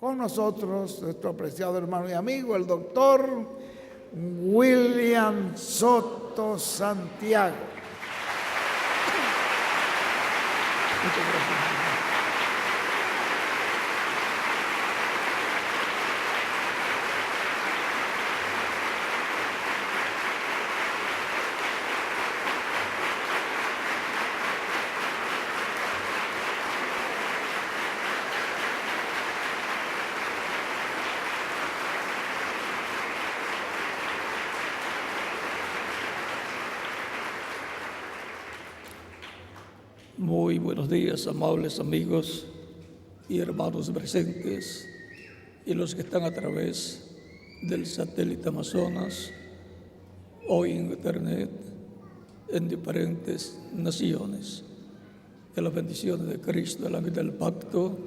Con nosotros, nuestro apreciado hermano y amigo, el doctor William Soto Santiago. Muchas gracias. Muy buenos días, amables amigos y hermanos presentes y los que están a través del satélite Amazonas o en Internet en diferentes naciones. Que las bendiciones de Cristo, el ángel del pacto,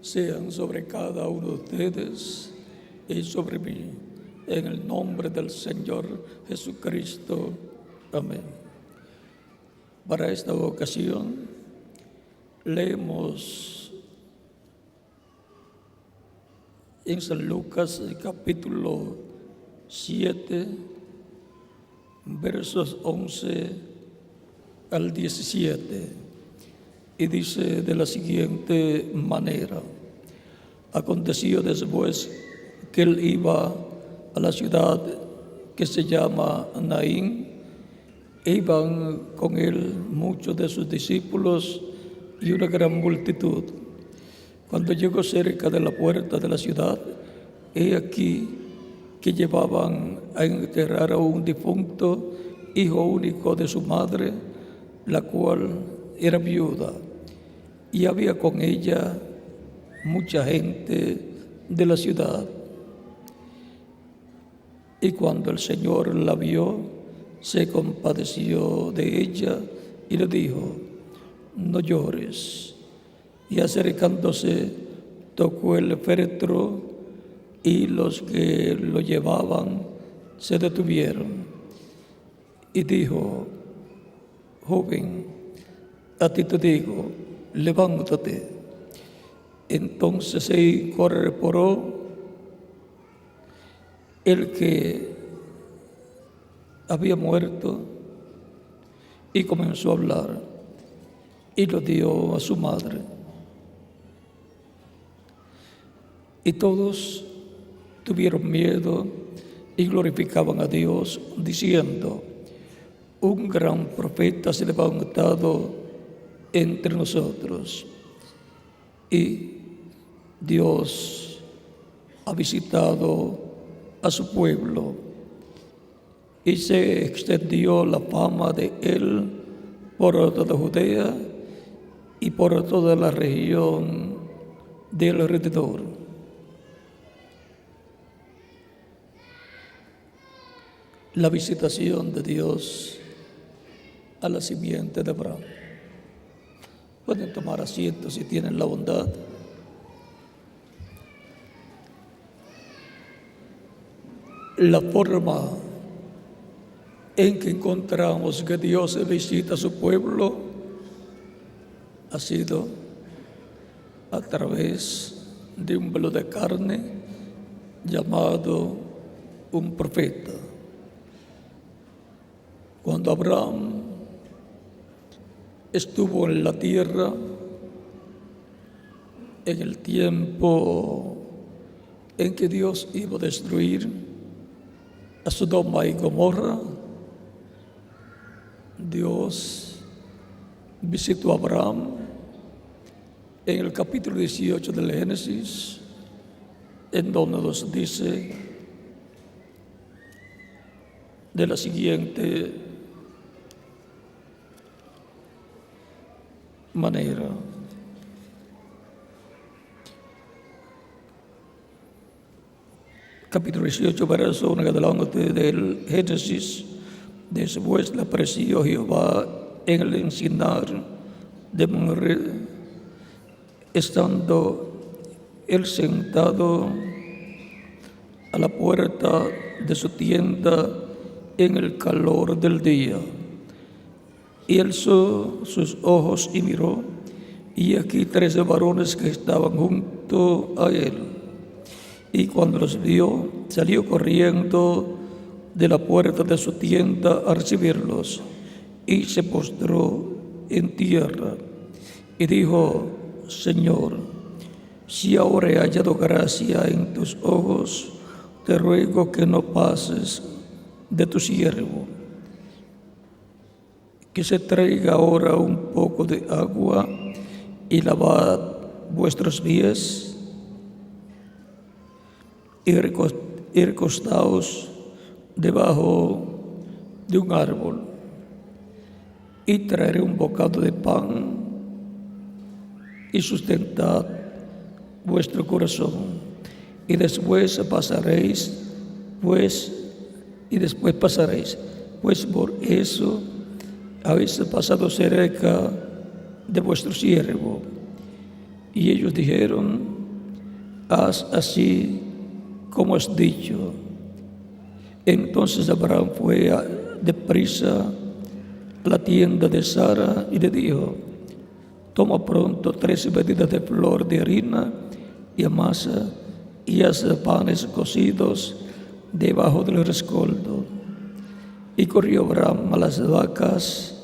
sean sobre cada uno de ustedes y sobre mí. En el nombre del Señor Jesucristo. Amén. Para esta ocasión leemos en San Lucas el capítulo 7, versos 11 al 17, y dice de la siguiente manera: aconteció después que él iba a la ciudad que se llama Naín. Iban con él muchos de sus discípulos y una gran multitud. Cuando llegó cerca de la puerta de la ciudad, he aquí que llevaban a enterrar a un difunto hijo único de su madre, la cual era viuda, y había con ella mucha gente de la ciudad. Y cuando el Señor la vio, se compadeció de ella y le dijo: no llores. Y acercándose, tocó el féretro, y los que lo llevaban se detuvieron. Y dijo: joven, a ti te digo, levántate. Entonces se incorporó el que había muerto y comenzó a hablar, y lo dio a su madre. Y todos tuvieron miedo y glorificaban a Dios, diciendo: un gran profeta se ha levantado entre nosotros, y Dios ha visitado a su pueblo. Y se extendió la fama de él por toda Judea y por toda la región del alrededor. La visitación de Dios a la simiente de Abraham. Pueden tomar asiento si tienen la bondad. La forma en que encontramos que Dios visita a su pueblo ha sido a través de un velo de carne llamado un profeta. Cuando Abraham estuvo en la tierra, en el tiempo en que Dios iba a destruir a Sodoma y Gomorra, Dios visitó a Abraham en el capítulo 18 del Génesis, en donde nos dice de la siguiente manera: capítulo 18, verso 1 en adelante del Génesis. Después le apareció Jehová en el encinar de Mamre, estando él sentado a la puerta de su tienda en el calor del día. Y alzó sus ojos y miró, y aquí 13 varones que estaban junto a él. y cuando los vio, salió corriendo de la puerta de su tienda a recibirlos y se postró en tierra y dijo: Señor, si ahora he hallado gracia en tus ojos, te ruego que no pases de tu siervo, que se traiga ahora un poco de agua y lavad vuestros pies y recostaos debajo de un árbol, y traeré un bocado de pan y sustentad vuestro corazón, y después pasaréis, pues por eso habéis pasado cerca de vuestro siervo. Y ellos dijeron: haz así como has dicho. Entonces Abraham fue deprisa a la tienda de Sara y le dijo: toma pronto 3 medidas de flor de harina y amasa y haz panes cocidos debajo del rescoldo. Y corrió Abraham a las vacas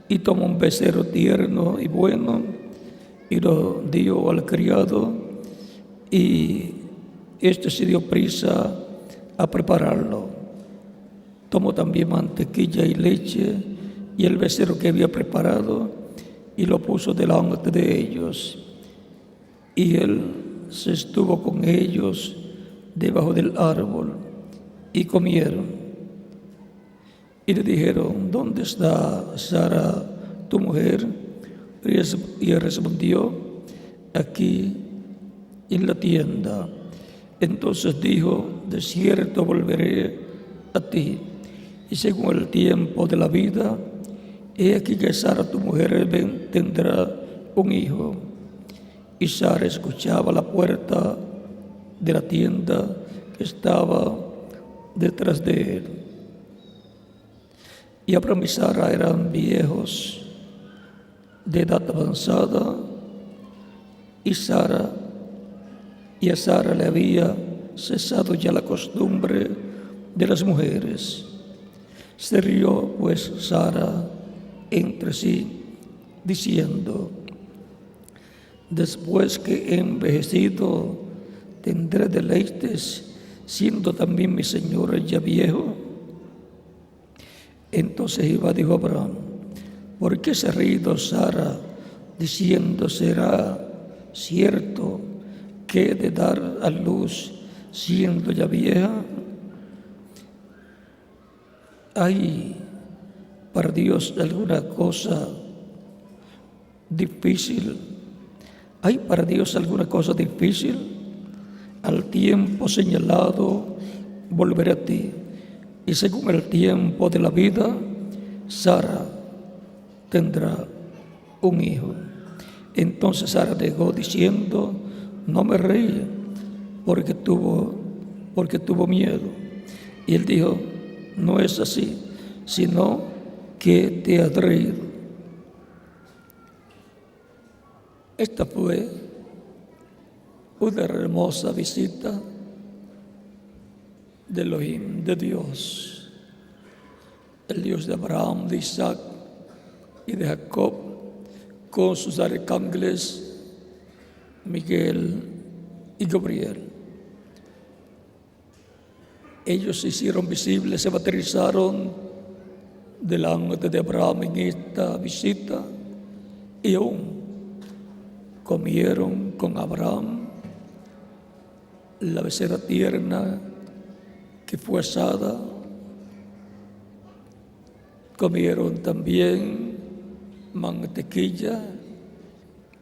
y tomó un becerro tierno y bueno y lo dio al criado, y este se dio prisa a prepararlo. Tomó también mantequilla y leche y el becerro que había preparado y lo puso delante de ellos. Y él se estuvo con ellos debajo del árbol y comieron. Y le dijeron: ¿dónde está Sara, tu mujer? Y él respondió: aquí en la tienda. Entonces dijo: de cierto volveré a ti, y según el tiempo de la vida, he aquí que Sara, tu mujer, tendrá un hijo. Y Sara escuchaba la puerta de la tienda que estaba detrás de él. Y Abraham y Sara eran viejos, de edad avanzada, y a Sara le había cesado ya la costumbre de las mujeres. Se rió pues Sara entre sí, diciendo: después que he envejecido, tendré deleites, siendo también mi señor ya viejo. Entonces Jehová dijo a Abraham: ¿por qué se ha reído Sara, diciendo: será cierto que he de dar a luz siendo ya vieja? ¿Hay para Dios alguna cosa difícil? ¿Hay para Dios alguna cosa difícil? Al tiempo señalado volveré a ti, y según el tiempo de la vida, Sara tendrá un hijo. Entonces Sara negó diciendo: no me reí, porque tuvo miedo. Y él dijo: no es así, sino que te has reído. Esta fue una hermosa visita de Elohim, de Dios, el Dios de Abraham, de Isaac y de Jacob, con sus arcángeles Miguel y Gabriel. Ellos se hicieron visibles, se materializaron delante de Abraham en esta visita, y aún comieron con Abraham la becerra tierna que fue asada. Comieron también mantequilla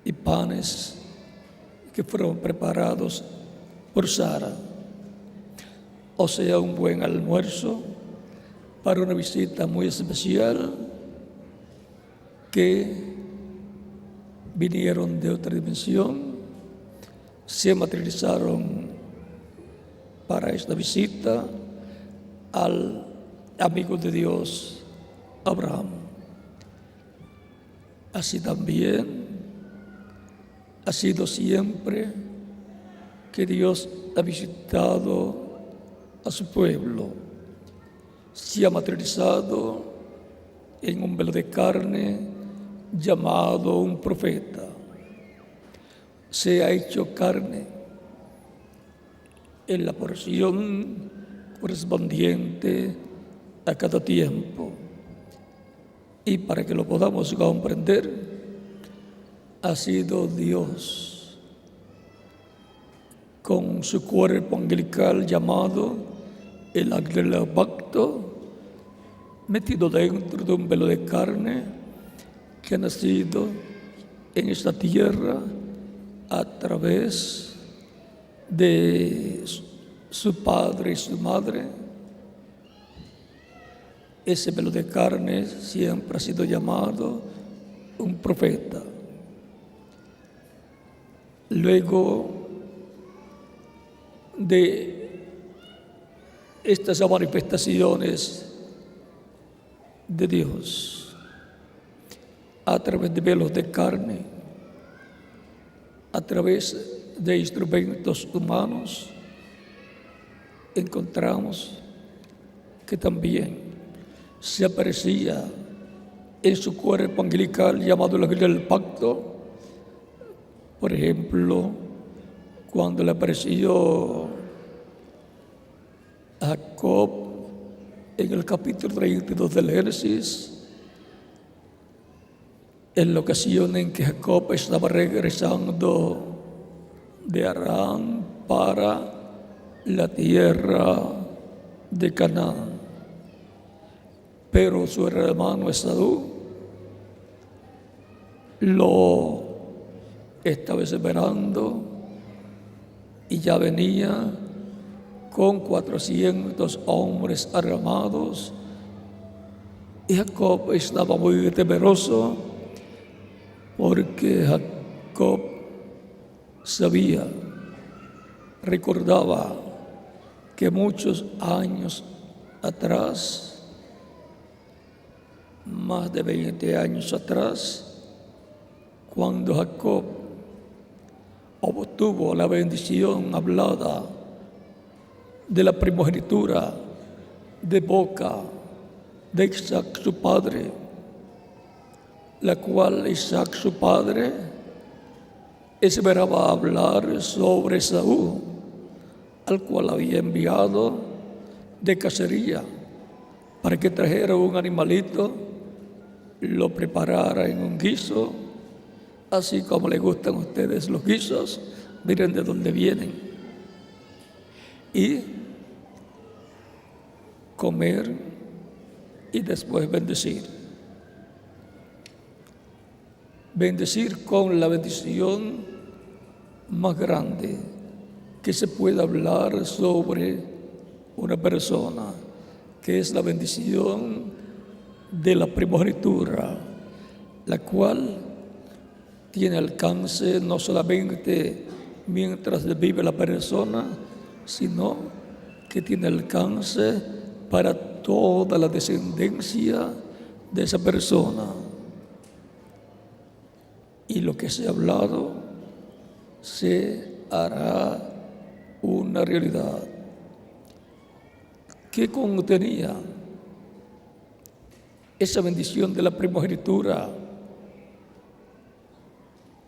y panes que fueron preparados por Sara. O sea, un buen almuerzo para una visita muy especial, que vinieron de otra dimensión, se materializaron para esta visita al amigo de Dios, Abraham. Así también ha sido siempre que Dios ha visitado a su pueblo. Se ha materializado en un velo de carne llamado un profeta. Se ha hecho carne en la porción correspondiente a cada tiempo. Y para que lo podamos comprender, ha sido Dios con su cuerpo angelical llamado el ángel del pacto, metido dentro de un velo de carne que ha nacido en esta tierra a través de su padre y su madre. Ese velo de carne siempre ha sido llamado un profeta. Luego de estas manifestaciones de Dios a través de velos de carne, a través de instrumentos humanos, encontramos que también se aparecía en su cuerpo angelical llamado el ángel del pacto. Por ejemplo, cuando le apareció a Jacob en el capítulo 32 del Génesis, en la ocasión en que Jacob estaba regresando de Harán para la tierra de Canaán. Pero su hermano Esaú lo estaba esperando y ya venía con 400 hombres armados, y Jacob estaba muy temeroso porque Jacob recordaba que muchos años atrás, más de 20 años atrás, cuando Jacob obtuvo la bendición hablada de la primogenitura de boca de Isaac su padre, la cual Isaac su padre esperaba hablar sobre Esaú, al cual había enviado de cacería para que trajera un animalito, lo preparara en un guiso, así como le gustan a ustedes los guisos. Miren de dónde vienen. Y comer y después bendecir. Bendecir con la bendición más grande que se puede hablar sobre una persona, que es la bendición de la primogenitura, la cual tiene alcance no solamente mientras vive la persona, sino que tiene alcance para toda la descendencia de esa persona. Y lo que se ha hablado se hará una realidad. ¿Qué contenía esa bendición de la primogenitura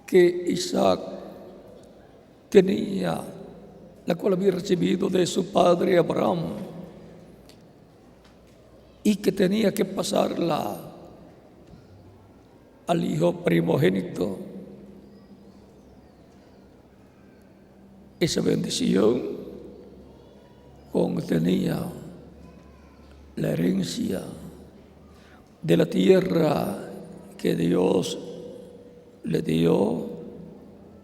que Isaac tenía, la cual había recibido de su padre Abraham, y que tenía que pasarla al hijo primogénito? Esa bendición contenía la herencia de la tierra que Dios le dio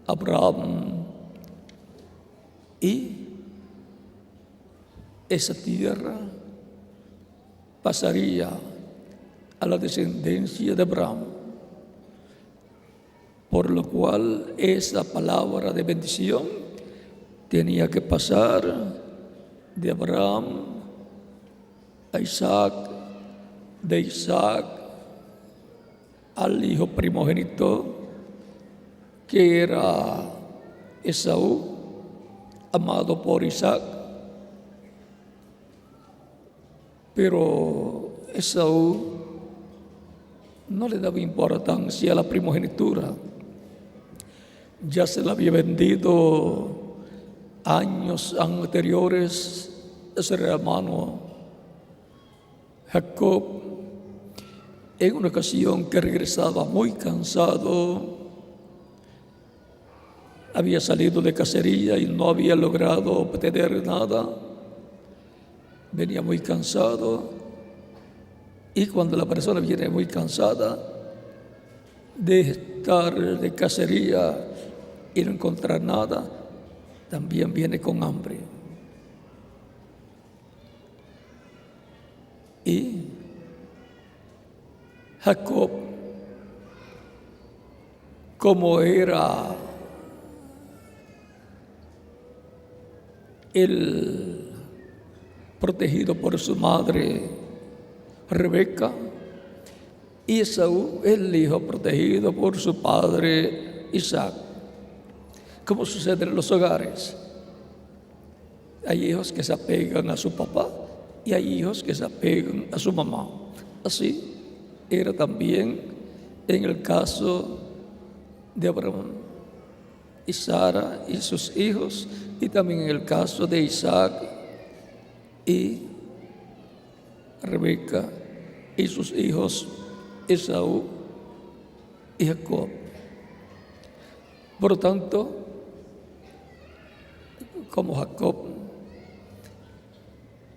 a Abraham, y esa tierra pasaría a la descendencia de Abraham, por lo cual esa palabra de bendición tenía que pasar de Abraham a Isaac, de Isaac al hijo primogénito, que era Esaú, amado por Isaac, pero Esaú no le daba importancia a la primogenitura. Ya se la había vendido años anteriores a su hermano Jacob, en una ocasión que regresaba muy cansado. Había salido de cacería y no había logrado obtener nada. Venía muy cansado. Y cuando la persona viene muy cansada de estar de cacería y no encontrar nada, también viene con hambre. Y Jacob, como era el protegido por su madre Rebeca, y Esaú, el hijo protegido por su padre Isaac. Como sucede en los hogares, hay hijos que se apegan a su papá y hay hijos que se apegan a su mamá. Así era también en el caso de Abraham y Sara y sus hijos, y también en el caso de Isaac y Rebeca y sus hijos Esaú y Jacob. Por lo tanto, como Jacob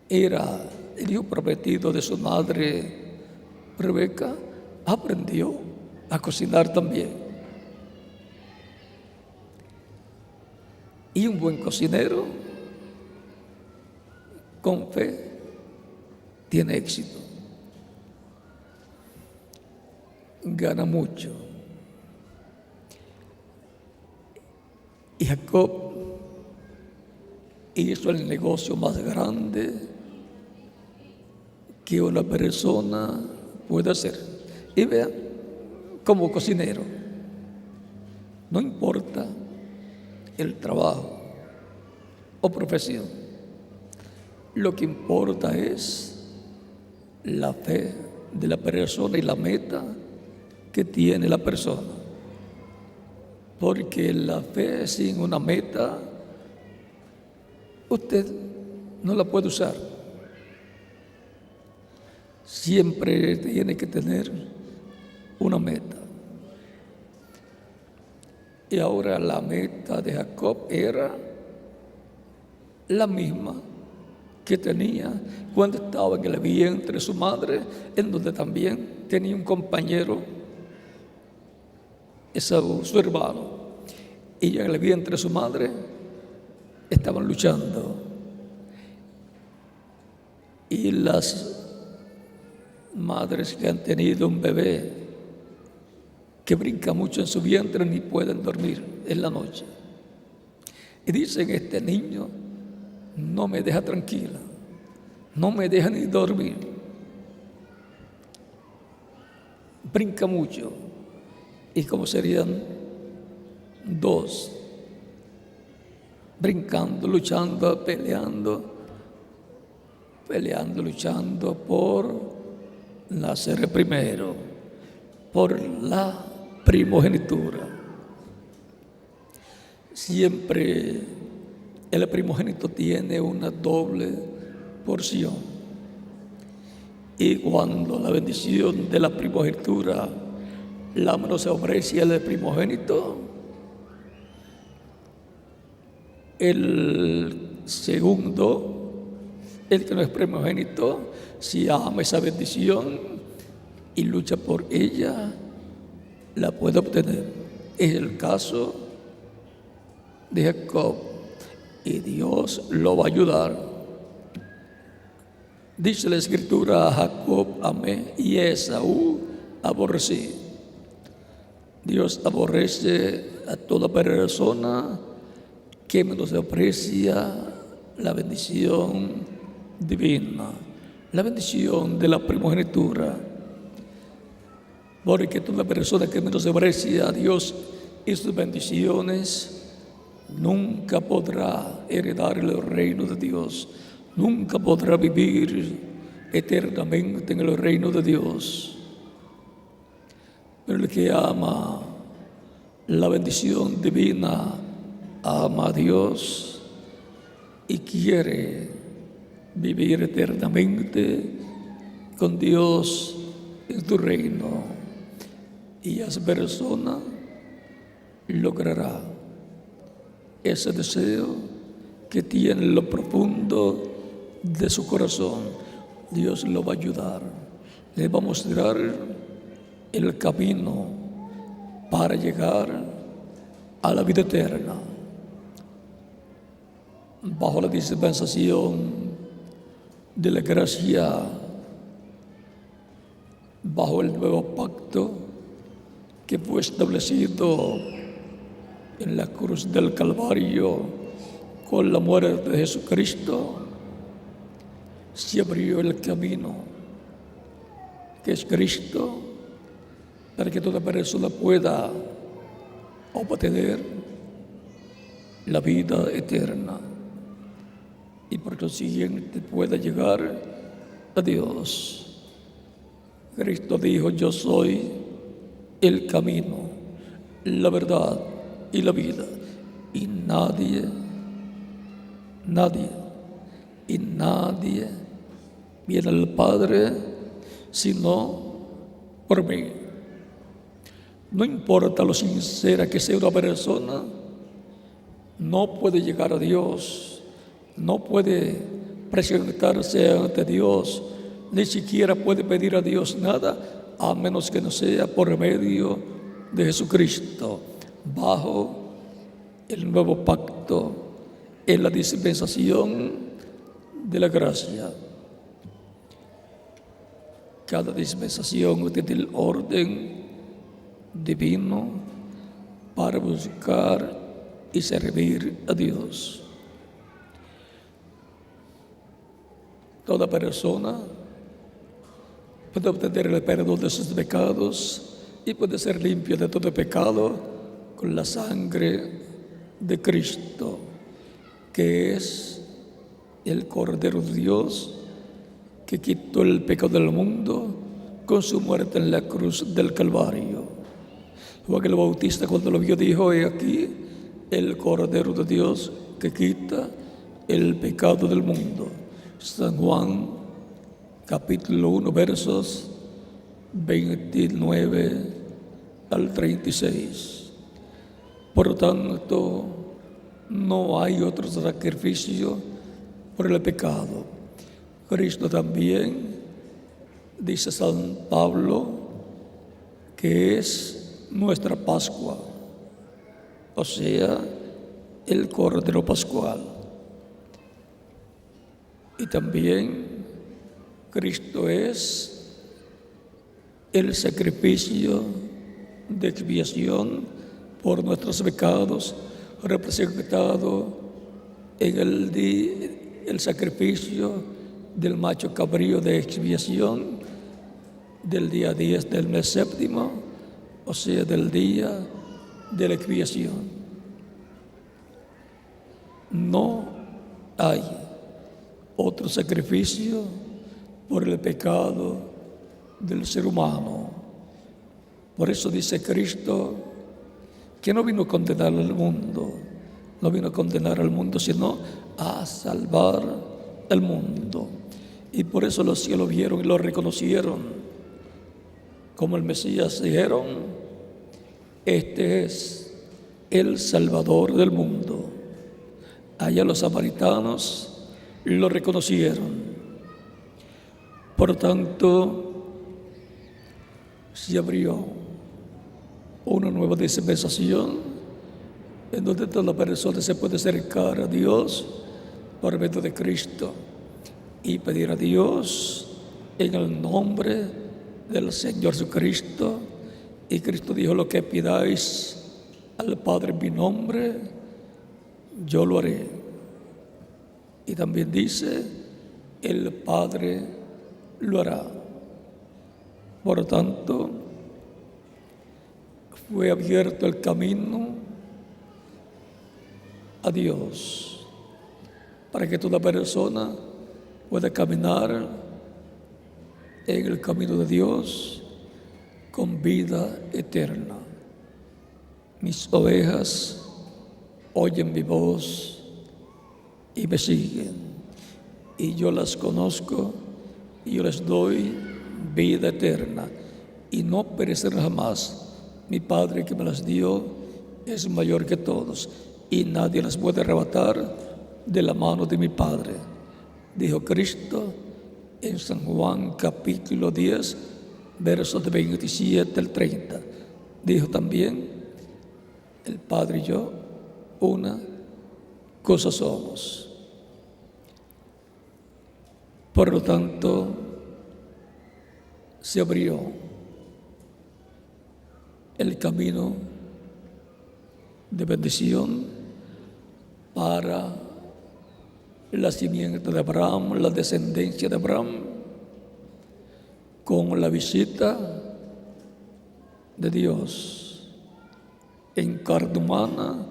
era el hijo prometido de su madre Rebeca, aprendió a cocinar también. Y un buen cocinero, con fe, tiene éxito. Gana mucho. Y Jacob hizo el negocio más grande que una persona puede hacer. Y vean, como cocinero, no importa el trabajo o profesión, lo que importa es la fe de la persona y la meta que tiene la persona. Porque la fe sin una meta, usted no la puede usar. Siempre tiene que tener una meta. Y ahora la meta de Jacob era la misma que tenía cuando estaba en el vientre de su madre, en donde también tenía un compañero, Esaú, su hermano. Y en el vientre de su madre estaban luchando. Y las madres que han tenido un bebé que brinca mucho en su vientre ni pueden dormir en la noche. Y dicen, este niño no me deja tranquila, no me deja ni dormir. Brinca mucho. Y como serían dos, brincando, luchando, peleando, luchando por nacer primero, por la primogenitura. Siempre el primogénito tiene una doble porción. Y cuando la bendición de la primogenitura la menosprecia el primogénito, el segundo, el que no es primogénito, si ama esa bendición y lucha por ella, la puede obtener. Es el caso de Jacob, y Dios lo va a ayudar. Dice la Escritura, a Jacob amé y a Esaú aborrecí. Dios aborrece a toda persona que menosprecia la bendición divina, la bendición de la primogenitura. Porque toda persona que menosprecia a Dios y sus bendiciones, nunca podrá heredar el reino de Dios, nunca podrá vivir eternamente en el reino de Dios. Pero el que ama la bendición divina, ama a Dios y quiere vivir eternamente con Dios en tu reino. Y esa persona logrará ese deseo que tiene en lo profundo de su corazón. Dios lo va a ayudar, le va a mostrar el camino para llegar a la vida eterna. Bajo la dispensación de la gracia, bajo el nuevo pacto que fue establecido en la cruz del Calvario con la muerte de Jesucristo, se abrió el camino que es Cristo para que toda persona pueda obtener la vida eterna y por consiguiente pueda llegar a Dios. Cristo dijo: yo soy el camino, la verdad y la vida, y nadie viene al Padre sino por mí. No importa lo sincera que sea una persona, no puede llegar a Dios, no puede presentarse ante Dios, ni siquiera puede pedir a Dios nada, a menos que no sea por medio de Jesucristo, bajo el nuevo pacto, en la dispensación de la gracia. Cada dispensación tiene el orden divino para buscar y servir a Dios. Toda persona puede obtener el perdón de sus pecados y puede ser limpio de todo pecado con la sangre de Cristo, que es el Cordero de Dios que quitó el pecado del mundo con su muerte en la cruz del Calvario. Juan el Bautista, cuando lo vio, dijo: he aquí el Cordero de Dios que quita el pecado del mundo. San Juan capítulo 1 versos 29 al 36. Por lo tanto, no hay otro sacrificio por el pecado. Cristo también, dice San Pablo, que es nuestra Pascua, o sea, el Cordero Pascual. Y también Cristo es el sacrificio de expiación por nuestros pecados, representado en el sacrificio del macho cabrío de expiación del día 10 del mes séptimo, o sea, del día de la expiación. No hay otro sacrificio por el pecado del ser humano. Por eso dice Cristo que no vino a condenar al mundo, no vino a condenar al mundo, sino a salvar al mundo. Y por eso los cielos vieron y lo reconocieron como el Mesías. Dijeron: este es el Salvador del mundo. Allá los samaritanos lo reconocieron. Por tanto, se abrió una nueva dispensación en donde toda persona se puede acercar a Dios por medio de Cristo y pedir a Dios en el nombre del Señor Jesucristo. Y Cristo dijo: lo que pidáis al Padre en mi nombre, yo lo haré. Y también dice: el Padre lo hará. Por lo tanto, fue abierto el camino a Dios, para que toda persona pueda caminar en el camino de Dios con vida eterna. Mis ovejas oyen mi voz y me siguen, y yo las conozco y yo les doy vida eterna, y no perecerán jamás. Mi Padre que me las dio es mayor que todos, y nadie las puede arrebatar de la mano de mi Padre, dijo Cristo en San Juan capítulo 10, versos de 27 al 30. Dijo también: el Padre y yo, una cosa somos. Por lo tanto, se abrió el camino de bendición para la simiente de Abraham, la descendencia de Abraham, con la visita de Dios en carne humana,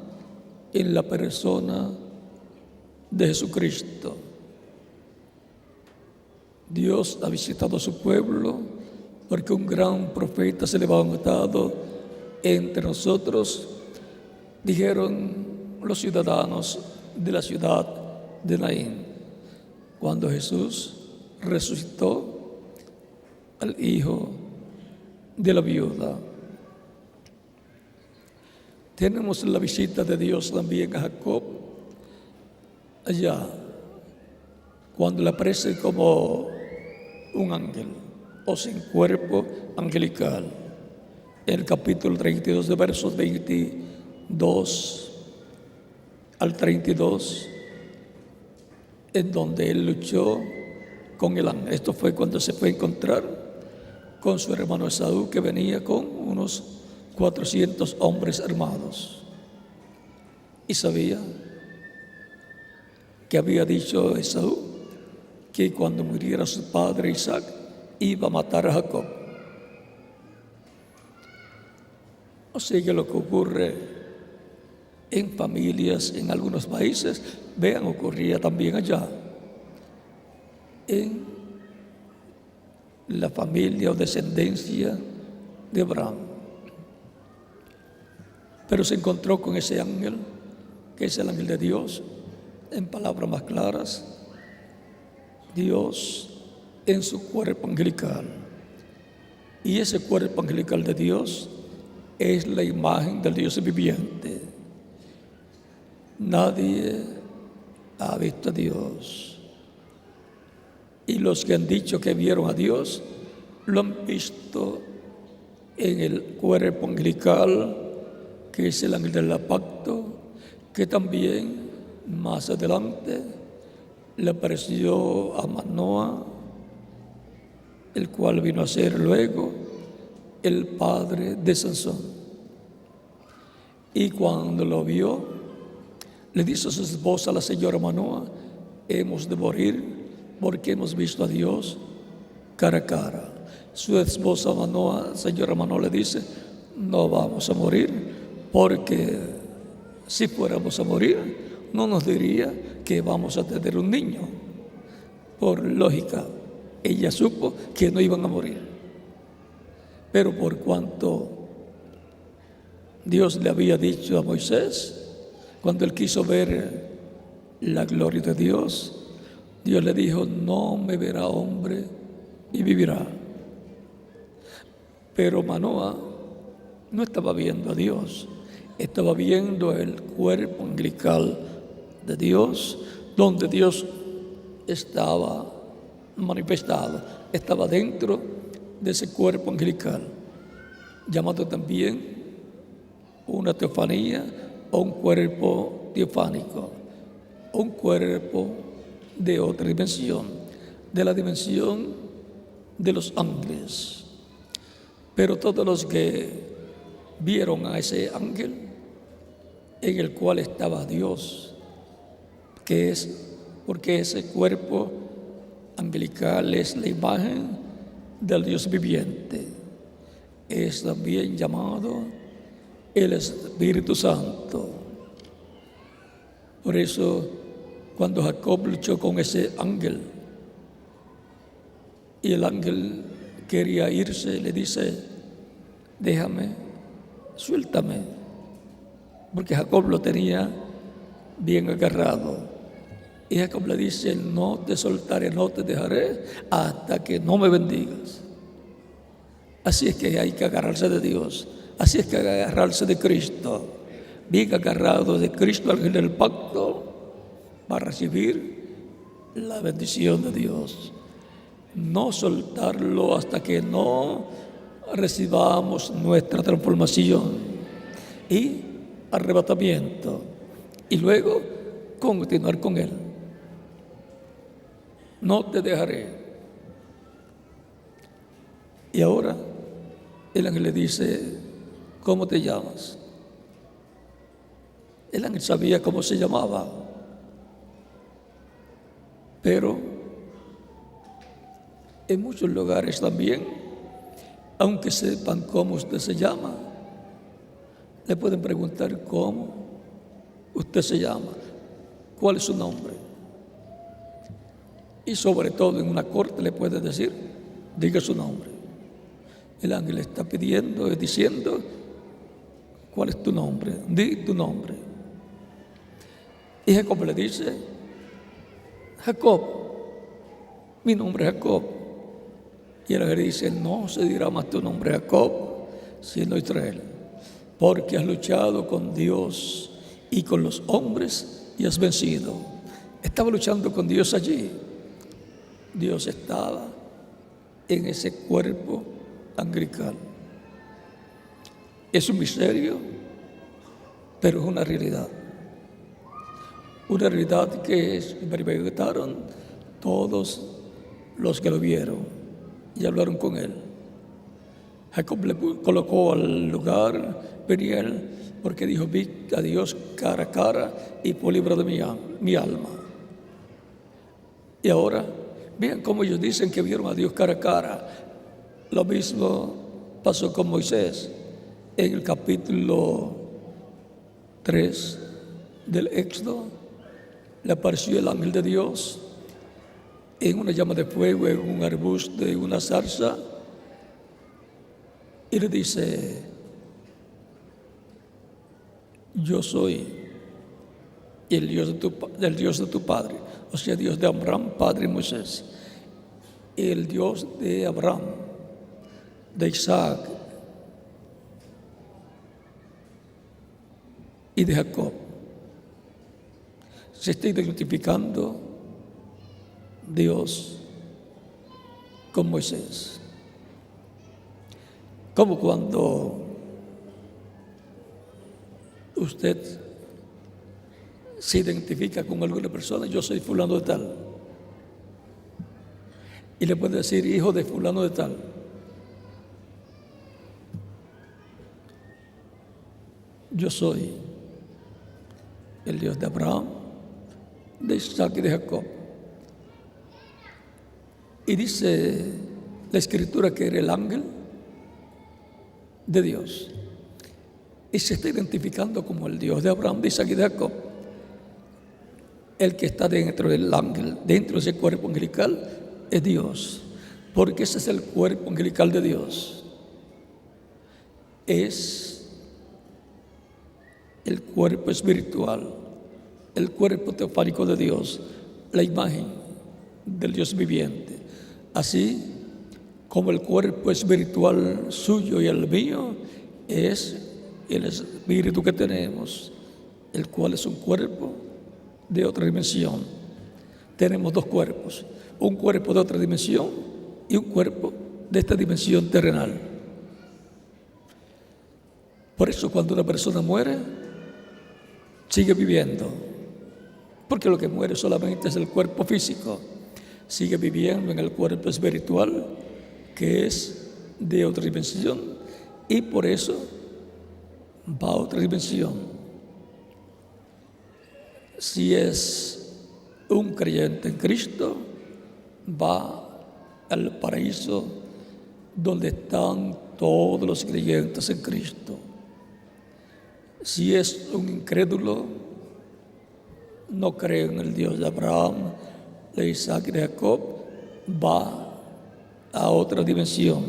en la persona de Jesucristo. Dios ha visitado a su pueblo porque un gran profeta se levantado entre nosotros, dijeron los ciudadanos de la ciudad de Naín, cuando Jesús resucitó al hijo de la viuda. Tenemos la visita de Dios también a Jacob allá, cuando le aparece como un ángel, o sin cuerpo angelical. En el capítulo 32, de versos 22 al 32, en donde él luchó con el ángel. Esto fue cuando se fue a encontrar con su hermano Esaú, que venía con unos 400 hombres armados. Y sabía que había dicho Esaú que cuando muriera su padre Isaac iba a matar a Jacob. O sea que lo que ocurre en familias en algunos países, vean, ocurría también allá, en la familia o descendencia de Abraham. Pero se encontró con ese ángel, que es el ángel de Dios. En palabras más claras, Dios en su cuerpo angelical. Y ese cuerpo angelical de Dios es la imagen del Dios viviente. Nadie ha visto a Dios. Y los que han dicho que vieron a Dios, lo han visto en el cuerpo angelical, que es el ángel del pacto, que también más adelante le apareció a Manoah, el cual vino a ser luego el padre de Sansón. Y cuando lo vio, le dice a su esposa, la señora Manoah: hemos de morir porque hemos visto a Dios cara a cara. Su esposa Manoah, señora Manoah, le dice: no vamos a morir, porque si fuéramos a morir, no nos diría que vamos a tener un niño. Por lógica, ella supo que no iban a morir. Pero por cuanto Dios le había dicho a Moisés, cuando él quiso ver la gloria de Dios, Dios le dijo: no me verá hombre y vivirá. Pero Manoah no estaba viendo a Dios, estaba viendo el cuerpo angelical de Dios, donde Dios estaba manifestado, estaba dentro de ese cuerpo angelical, llamado también una teofanía o un cuerpo teofánico, un cuerpo de otra dimensión, de la dimensión de los ángeles. Pero todos los que vieron a ese ángel en el cual estaba Dios, que es porque ese cuerpo angelical es la imagen del Dios viviente, es también llamado el Espíritu Santo. Por eso, cuando Jacob luchó con ese ángel y el ángel quería irse, le dice: déjame, suéltame, porque Jacob lo tenía bien agarrado. Y Jacob le dice: no te soltaré, no te dejaré hasta que no me bendigas. Así es que hay que agarrarse de Dios, así es que hay que agarrarse de Cristo, bien agarrado de Cristo, ángel del pacto, para recibir la bendición de Dios. No soltarlo hasta que no recibamos nuestra transformación y arrebatamiento, y luego continuar con Él. No te dejaré. Y ahora el ángel le dice: ¿cómo te llamas? El ángel sabía cómo se llamaba, pero en muchos lugares también, aunque sepan cómo usted se llama, le pueden preguntar cómo usted se llama, cuál es su nombre. Y sobre todo en una corte le puede decir: diga su nombre. El ángel está pidiendo, diciendo: ¿cuál es tu nombre? Di tu nombre. Y Jacob le dice: Jacob, mi nombre es Jacob. Y el ángel dice: no se dirá más tu nombre Jacob, sino Israel, porque has luchado con Dios y con los hombres y has vencido. Estaba luchando con Dios allí. Dios estaba en ese cuerpo angelical. Es un misterio, pero es una realidad. Una realidad que experimentaron todos los que lo vieron y hablaron con él. Jacob le colocó al lugar Peniel, porque dijo: vi a Dios cara a cara y por libro de mi alma. Y ahora, vean cómo ellos dicen que vieron a Dios cara a cara. Lo mismo pasó con Moisés. En el capítulo 3 del Éxodo, le apareció el ángel de Dios en una llama de fuego, en un arbusto, en una zarza, y le dice: yo soy el Dios de tu padre, o sea, Dios de Abraham, padre de Moisés, el Dios de Abraham, de Isaac y de Jacob. Se está identificando Dios con Moisés. Como cuando usted se identifica con alguna persona: yo soy fulano de tal, y le puede decir: hijo de fulano de tal. Yo soy el Dios de Abraham, de Isaac y de Jacob. Y dice la Escritura que era el ángel de Dios, y se está identificando como el Dios de Abraham, de Isaac y de Jacob. El que está dentro del ángel, dentro de ese cuerpo angelical, es Dios, porque ese es el cuerpo angelical de Dios. Es el cuerpo espiritual, el cuerpo teofánico de Dios, la imagen del Dios viviente. Así como el cuerpo espiritual suyo y el mío es el espíritu que tenemos, el cual es un cuerpo de otra dimensión. Tenemos dos cuerpos: un cuerpo de otra dimensión y un cuerpo de esta dimensión terrenal. Por eso, cuando una persona muere, sigue viviendo, porque lo que muere solamente es el cuerpo físico. Sigue viviendo en el cuerpo espiritual, que es de otra dimensión, y por eso va a otra dimensión. Si es un creyente en Cristo, va al paraíso donde están todos los creyentes en Cristo. Si es un incrédulo, no cree en el Dios de Abraham, de Isaac y de Jacob, va a otra dimensión.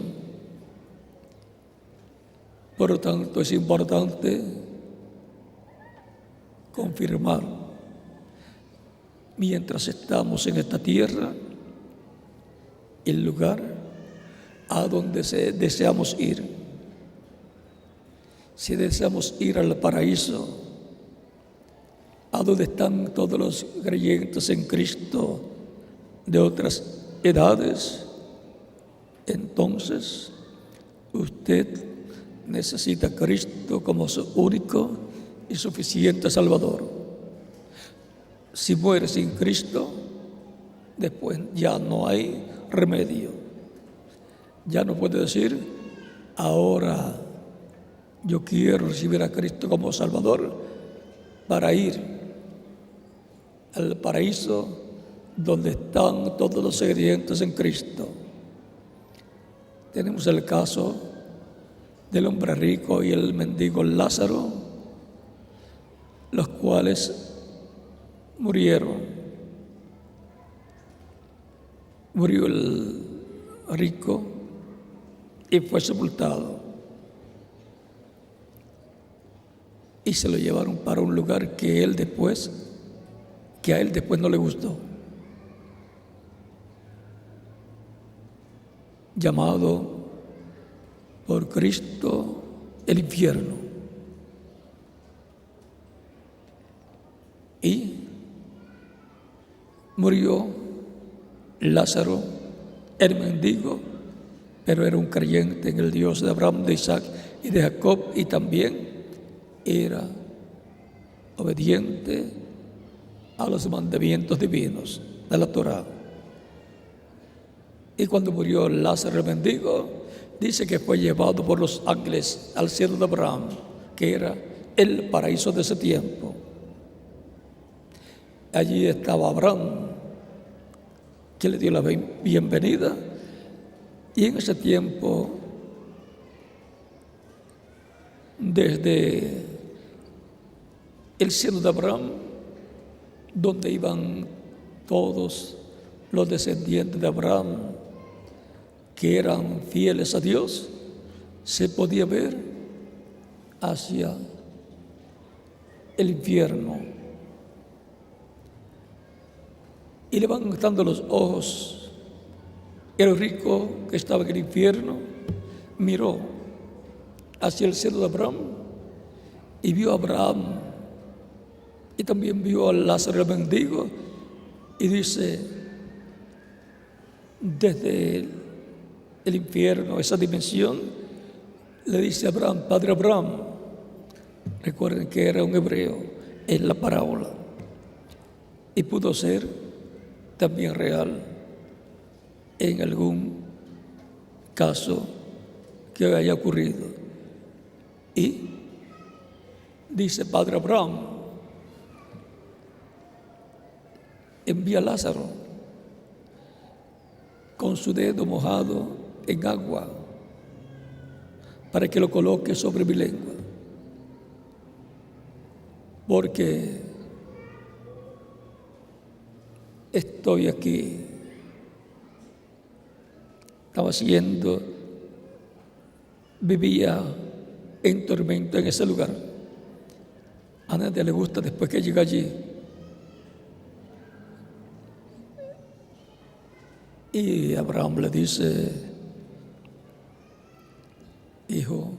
Por lo tanto, es importante confirmar, mientras estamos en esta tierra, el lugar a donde deseamos ir. Si deseamos ir al paraíso, a donde están todos los creyentes en Cristo de otras edades, entonces usted necesita a Cristo como su único y suficiente Salvador. Si muere sin Cristo, después ya no hay remedio. Ya no puede decir, ahora yo quiero recibir a Cristo como Salvador para ir al paraíso donde están todos los creyentes en Cristo. Tenemos el caso del hombre rico y el mendigo Lázaro, los cuales murieron. Murió el rico y fue sepultado. Y se lo llevaron para un lugar que a él después no le gustó, llamado por Cristo el infierno. Y murió Lázaro, el mendigo, pero era un creyente en el Dios de Abraham, de Isaac y de Jacob, y también era obediente a los mandamientos divinos de la Torá. Y cuando murió Lázaro el mendigo, dice que fue llevado por los ángeles al cielo de Abraham, que era el paraíso de ese tiempo. Allí estaba Abraham, que le dio la bienvenida, y en ese tiempo, desde el cielo de Abraham, donde iban todos los descendientes de Abraham, que eran fieles a Dios, se podía ver hacia el infierno. Y levantando los ojos, el rico que estaba en el infierno miró hacia el cielo de Abraham y vio a Abraham, y también vio a Lázaro el mendigo, y dice, desde el infierno, esa dimensión, le dice a Abraham, Padre Abraham. Recuerden que era un hebreo en la parábola, y pudo ser también real en algún caso que haya ocurrido. Y dice, Padre Abraham, envía a Lázaro con su dedo mojado en agua para que lo coloque sobre mi lengua, porque estoy aquí. Vivía en tormento en ese lugar. A nadie le gusta después que llega allí. Y Abraham le dice, hijo,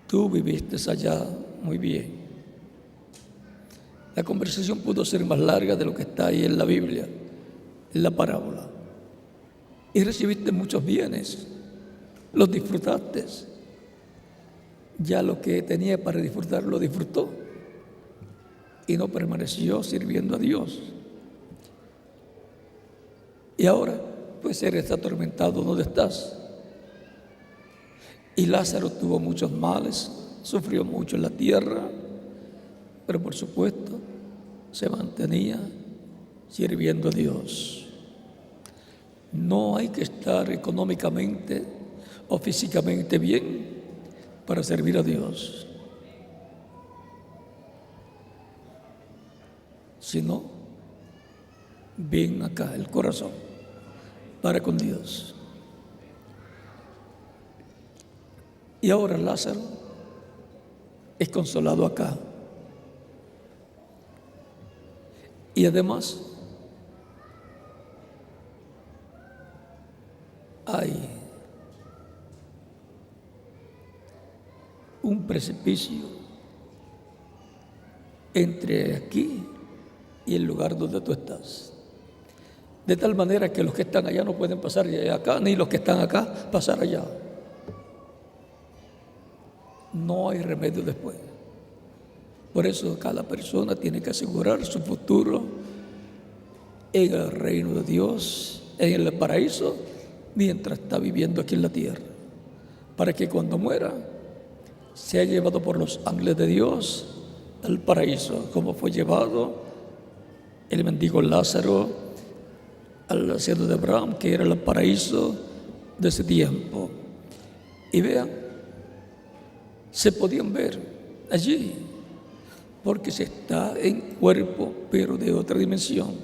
tú viviste allá muy bien. La conversación pudo ser más larga de lo que está ahí en la Biblia, en la parábola. Y recibiste muchos bienes, los disfrutaste. Ya lo que tenía para disfrutar lo disfrutó y no permaneció sirviendo a Dios. Y ahora, pues eres atormentado donde estás. Y Lázaro tuvo muchos males, sufrió mucho en la tierra, pero por supuesto se mantenía sirviendo a Dios. No hay que estar económicamente o físicamente bien para servir a Dios. sino bien acá, el corazón, para con Dios. Y ahora Lázaro es consolado acá. Y además hay un precipicio entre aquí y el lugar donde tú estás. De tal manera que los que están allá no pueden pasar acá, ni los que están acá pasar allá. No hay remedio después. Por eso cada persona tiene que asegurar su futuro en el reino de Dios, en el paraíso, mientras está viviendo aquí en la tierra, para que cuando muera sea llevado por los ángeles de Dios al paraíso, como fue llevado el mendigo Lázaro al seno de Abraham, que era el paraíso de ese tiempo. Y vean, se podían ver allí, porque se está en cuerpo, pero de otra dimensión,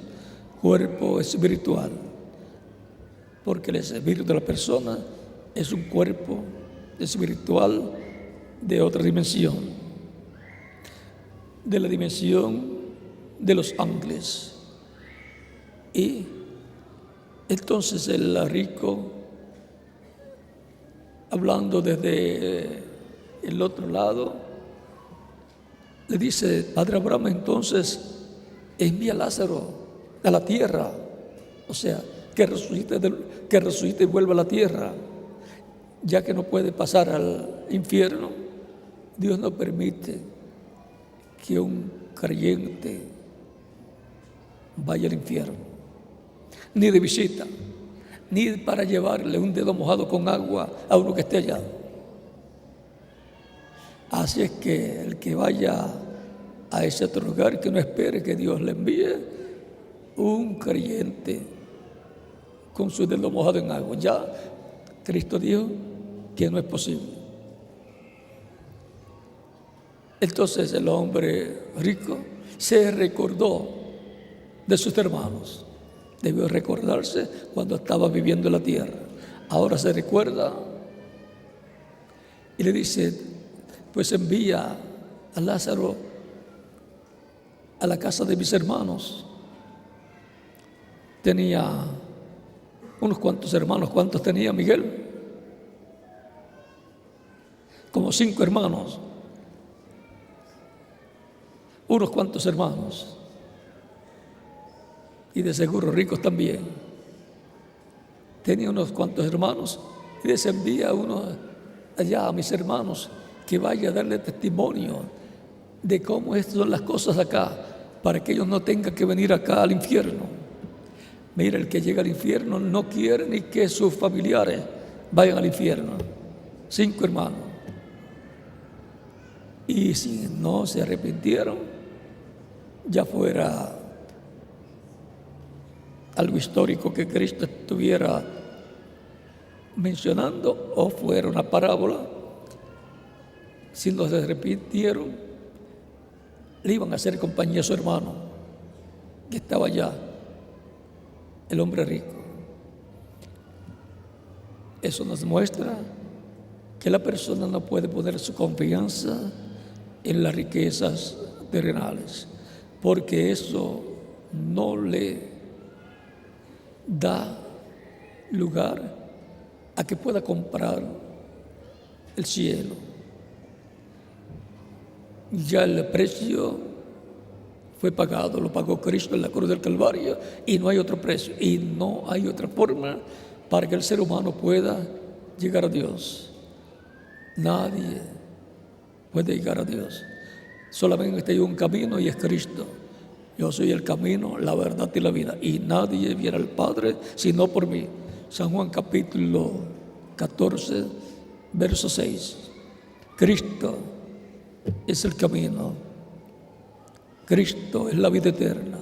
cuerpo espiritual, porque el espíritu de la persona es un cuerpo espiritual de otra dimensión, de la dimensión de los ángeles. Y entonces el rico, hablando desde el otro lado, le dice: Padre Abraham, entonces envía a Lázaro a la tierra, o sea, que resucite y vuelva a la tierra, ya que no puede pasar al infierno. Dios no permite que un creyente vaya al infierno, ni de visita, ni para llevarle un dedo mojado con agua a uno que esté allá. Así es que el que vaya a ese otro lugar, que no espere que Dios le envíe un creyente con su dedo mojado en agua. Ya Cristo dijo que no es posible. Entonces el hombre rico se recordó de sus hermanos. Debió recordarse cuando estaba viviendo en la tierra. Ahora se recuerda y le dice: pues envía a Lázaro a la casa de mis hermanos. Tenía unos cuantos hermanos. ¿Cuántos tenía Miguel? Como 5 hermanos. Unos cuantos hermanos. Y de seguro ricos también. Tenía unos cuantos hermanos y les envía uno allá a mis hermanos, que vaya a darle testimonio de cómo son las cosas acá, para que ellos no tengan que venir acá al infierno. Mira, el que llega al infierno no quiere ni que sus familiares vayan al infierno. 5 hermanos. Y si no se arrepintieron, ya fuera algo histórico que Cristo estuviera mencionando o fuera una parábola, si no se arrepintieron, le iban a hacer compañía a su hermano que estaba allá, el hombre rico. Eso nos muestra que la persona no puede poner su confianza en las riquezas terrenales, porque eso no le da lugar a que pueda comprar el cielo. Ya el precio fue pagado, lo pagó Cristo en la cruz del Calvario, y no hay otro precio, y no hay otra forma para que el ser humano pueda llegar a Dios. Nadie puede llegar a Dios. Solamente hay un camino, y es Cristo. Yo soy el camino, la verdad y la vida, y nadie viene al Padre sino por mí. San Juan capítulo 14, verso 6. Cristo es el camino. Cristo es la vida eterna.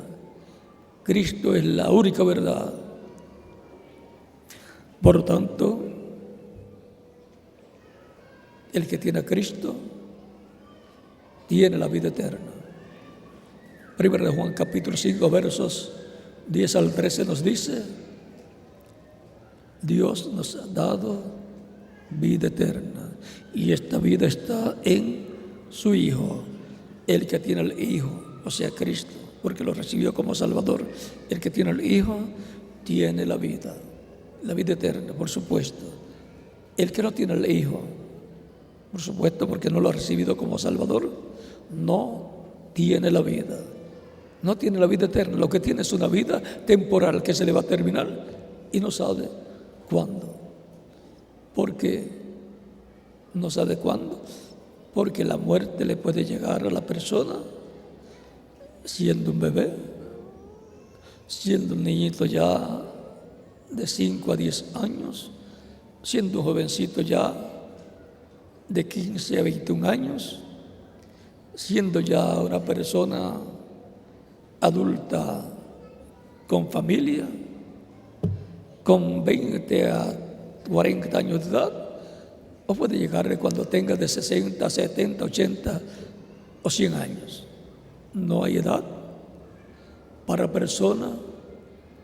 Cristo es la única verdad. Por lo tanto, el que tiene a Cristo tiene la vida eterna. 1 de Juan capítulo 5 versos 10 al 13 nos dice: Dios nos ha dado vida eterna y esta vida está en su Hijo. El que tiene al Hijo, o sea Cristo, porque lo recibió como Salvador, el que tiene al Hijo tiene la vida eterna, por supuesto. El que no tiene al Hijo, por supuesto, porque no lo ha recibido como Salvador, no tiene la vida. No tiene la vida eterna. Lo que tiene es una vida temporal que se le va a terminar y no sabe cuándo. ¿Por qué no sabe cuándo? Porque la muerte le puede llegar a la persona siendo un bebé, siendo un niñito ya de 5 a 10 años, siendo un jovencito ya de 15 a 21 años, siendo ya una persona adulta con familia, con 20 a 40 años de edad, o puede llegar cuando tenga de 60, 70, 80 o 100 años. No hay edad para persona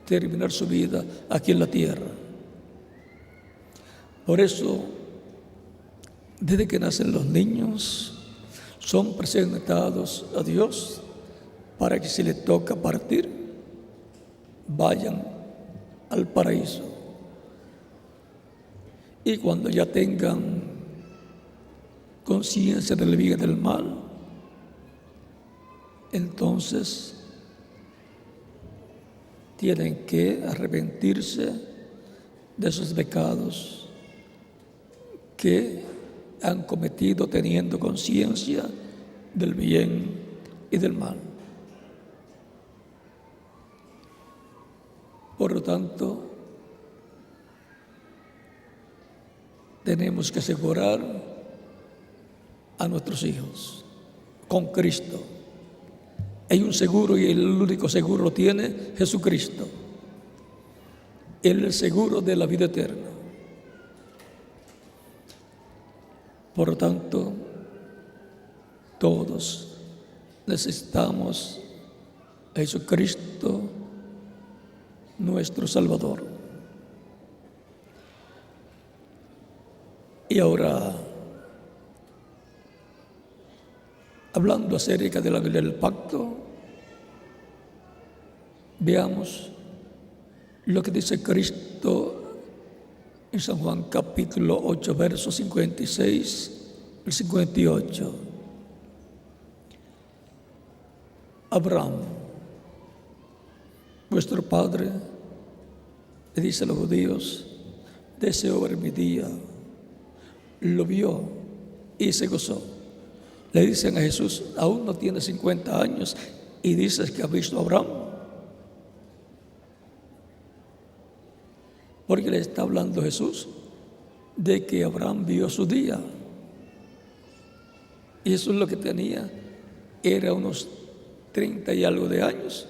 terminar su vida aquí en la tierra. Por eso, desde que nacen los niños, son presentados a Dios para que si les toca partir, vayan al paraíso. Y cuando ya tengan conciencia del bien y del mal, entonces tienen que arrepentirse de sus pecados que han cometido teniendo conciencia del bien y del mal. Por lo tanto, tenemos que asegurar a nuestros hijos con Cristo. Hay un seguro y el único seguro lo tiene Jesucristo. Él es el seguro de la vida eterna. Por lo tanto, todos necesitamos a Jesucristo, nuestro Salvador. Y ahora, hablando acerca de la Biblia del pacto, veamos lo que dice Cristo en San Juan capítulo 8, versos 56 al 58. Abraham, vuestro padre, le dice a los judíos, deseo ver mi día. Lo vio y se gozó. Le dicen a Jesús, aún no tiene 50 años y dices que ha visto a Abraham. Porque le está hablando Jesús de que Abraham vio su día. Y eso es lo que tenía, era unos 30 y algo de años.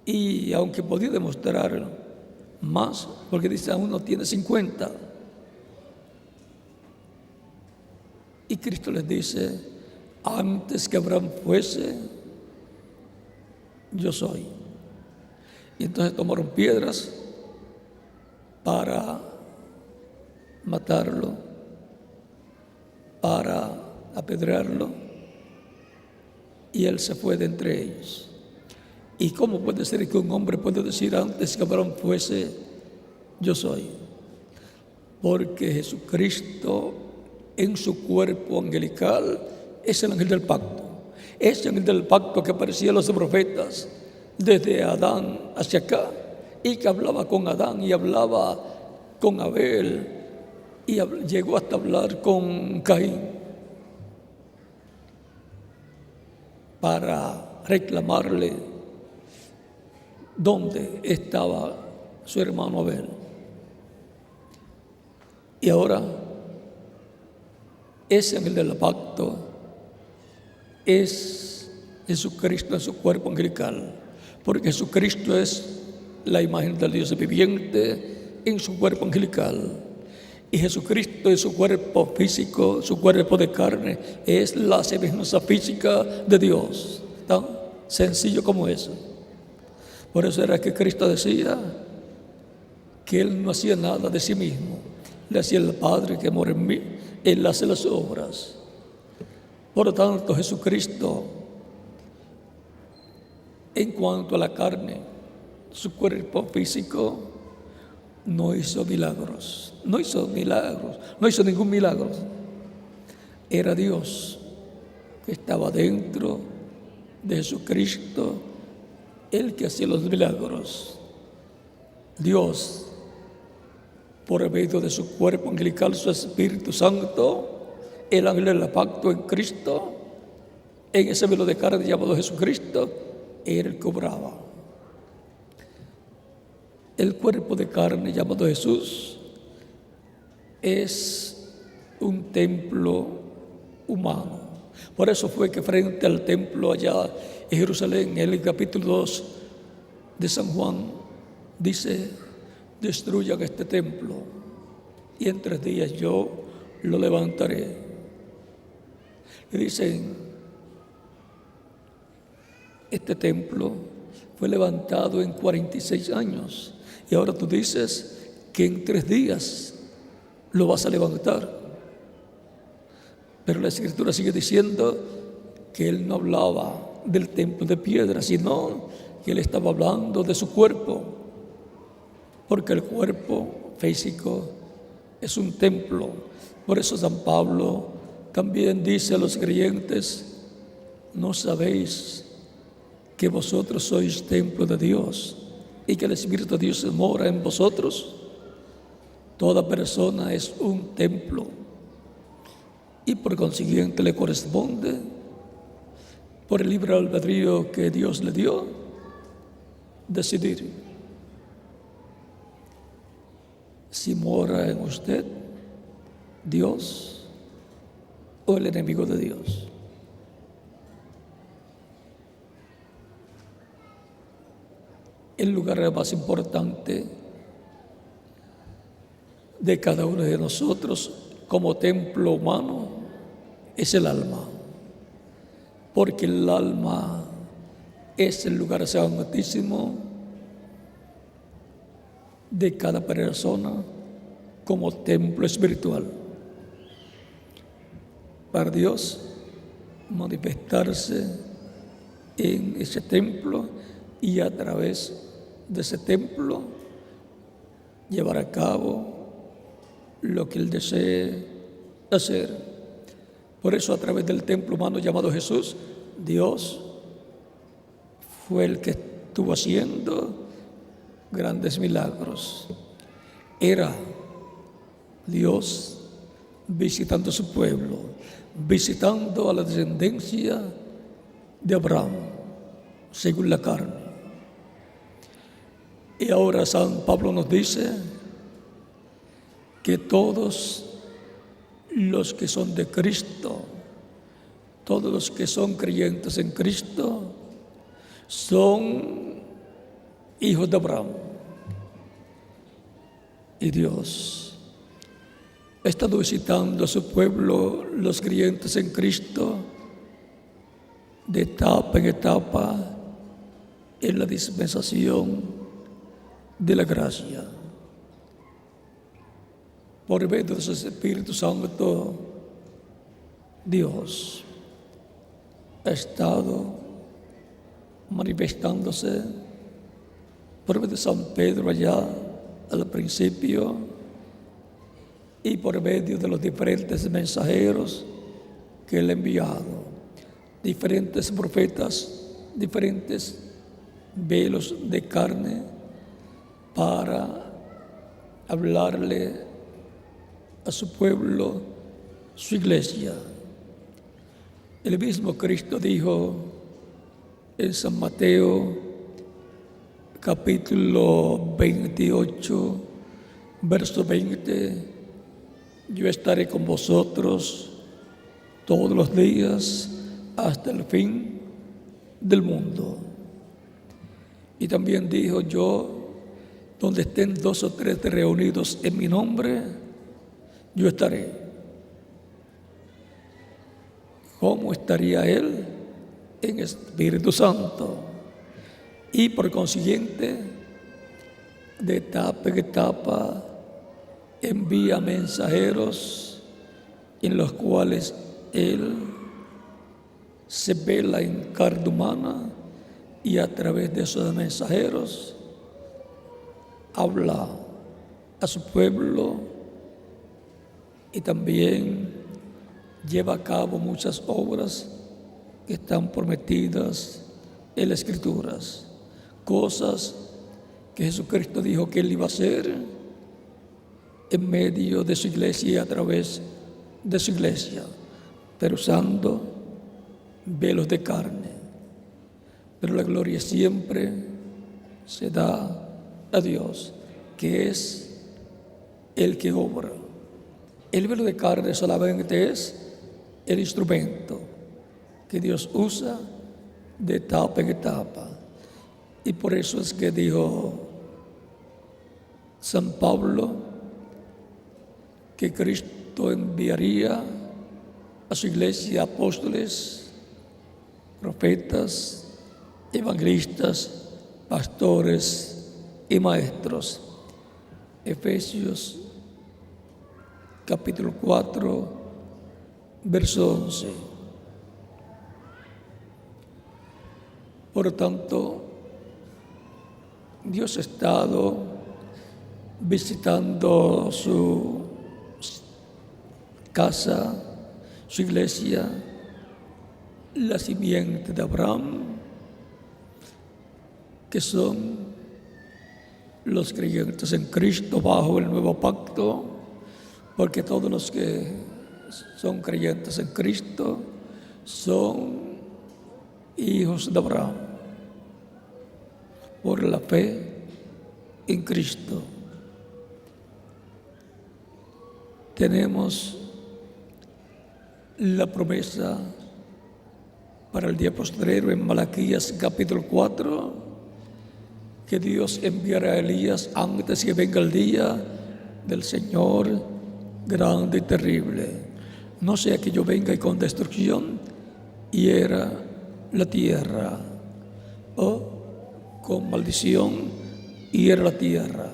Y aunque podía demostrar más, porque dice aún no tiene 50. Y Cristo les dice, antes que Abraham fuese, yo soy. Y entonces tomaron piedras para matarlo, para apedrearlo, y él se fue de entre ellos. ¿Y cómo puede ser que un hombre puede decir antes que Abraham fuese, yo soy? Porque Jesucristo en su cuerpo angelical es el ángel del pacto. Ese ángel del pacto que aparecía a los profetas desde Adán hacia acá, y que hablaba con Adán y hablaba con Abel y llegó hasta hablar con Caín para reclamarle dónde estaba su hermano Abel. Y ahora ese ángel del pacto es Jesucristo en su cuerpo angelical, porque Jesucristo es la imagen del Dios viviente en su cuerpo angelical, y Jesucristo en su cuerpo físico, su cuerpo de carne, es la semejanza física de Dios. tan sencillo como eso. Por eso era que Cristo decía que Él no hacía nada de sí mismo, le hacía el Padre que mora en mí, Él hace las obras. Por lo tanto, Jesucristo, en cuanto a la carne, su cuerpo físico, no hizo milagros, no hizo ningún milagro. Era Dios que estaba dentro de Jesucristo, el que hacía los milagros. Dios, por medio de su cuerpo angelical, su Espíritu Santo, el ángel del pacto en Cristo, en ese velo de carne llamado Jesucristo, era el que obraba. El cuerpo de carne llamado Jesús es un templo humano. Por eso fue que frente al templo allá en Jerusalén, en el capítulo 2 de San Juan, dice: destruyan este templo y en 3 días yo lo levantaré. Y dicen, este templo fue levantado en 46 años y ahora tú dices que en 3 días lo vas a levantar. Pero la Escritura sigue diciendo que Él no hablaba del templo de piedra, sino que Él estaba hablando de su cuerpo, porque el cuerpo físico es un templo. Por eso San Pablo también dice a los creyentes: ¿no sabéis que vosotros sois templo de Dios y que el Espíritu de Dios mora en vosotros? Toda persona es un templo y por consiguiente le corresponde, por el libre albedrío que Dios le dio, decidir si mora en usted Dios o el enemigo de Dios. El lugar más importante de cada uno de nosotros como templo humano es el alma, porque el alma es el lugar santísimo de cada persona como templo espiritual. Para Dios manifestarse en ese templo y a través de ese templo llevar a cabo lo que Él desee hacer. Por eso, a través del templo humano llamado Jesús, Dios fue el que estuvo haciendo grandes milagros. Era Dios visitando a su pueblo, visitando a la descendencia de Abraham, según la carne. Y ahora San Pablo nos dice que todos los que son de Cristo, todos los que son creyentes en Cristo, son hijos de Abraham. Y Dios ha estado visitando a su pueblo, los creyentes en Cristo, de etapa en etapa, en la dispensación de la gracia. Por medio de su Espíritu Santo, Dios ha estado manifestándose por medio de San Pedro allá al principio y por medio de los diferentes mensajeros que Él ha enviado, diferentes profetas, diferentes velos de carne para hablarle a su pueblo, su iglesia. El mismo Cristo dijo en San Mateo capítulo 28, verso 20: yo estaré con vosotros todos los días hasta el fin del mundo. Y también dijo: yo, donde estén 2 o 3 reunidos en mi nombre, yo estaré. ¿Cómo estaría Él? en Espíritu Santo. Y por consiguiente, de etapa en etapa, envía mensajeros en los cuales Él se vela en carne humana y a través de esos mensajeros habla a su pueblo y también lleva a cabo muchas obras que están prometidas en las Escrituras, cosas que Jesucristo dijo que Él iba a hacer en medio de su iglesia y a través de su iglesia, pero usando velos de carne. Pero la gloria siempre se da a Dios, que es el que obra. El velo de carne solamente es el instrumento que Dios usa de etapa en etapa. Y por eso es que dijo San Pablo que Cristo enviaría a su iglesia apóstoles, profetas, evangelistas, pastores y maestros. Efesios capítulo 4, verso 11. Por lo tanto, Dios ha estado visitando su casa, su iglesia, la simiente de Abraham, que son los creyentes en Cristo bajo el nuevo pacto, porque todos los que son creyentes en Cristo son hijos de Abraham por la fe en Cristo. Tenemos la promesa para el día postrero en Malaquías capítulo 4, que Dios enviará a Elías antes que venga el día del Señor grande y terrible. No sea que yo venga y con destrucción hiera la tierra, o con maldición hiera la tierra.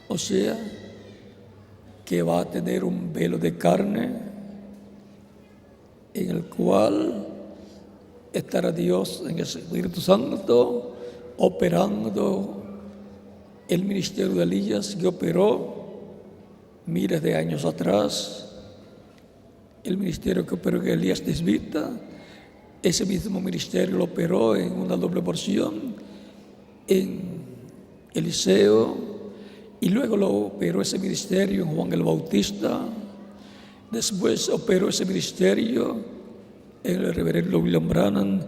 O sea, que va a tener un velo de carne en el cual estará Dios en el Espíritu Santo operando el ministerio de Elías, que operó miles de años atrás, el ministerio que operó en Elías Tisbita. Ese mismo ministerio lo operó en una doble porción en Eliseo, y luego lo operó ese ministerio en Juan el Bautista. Después operó ese ministerio en el reverendo William Branham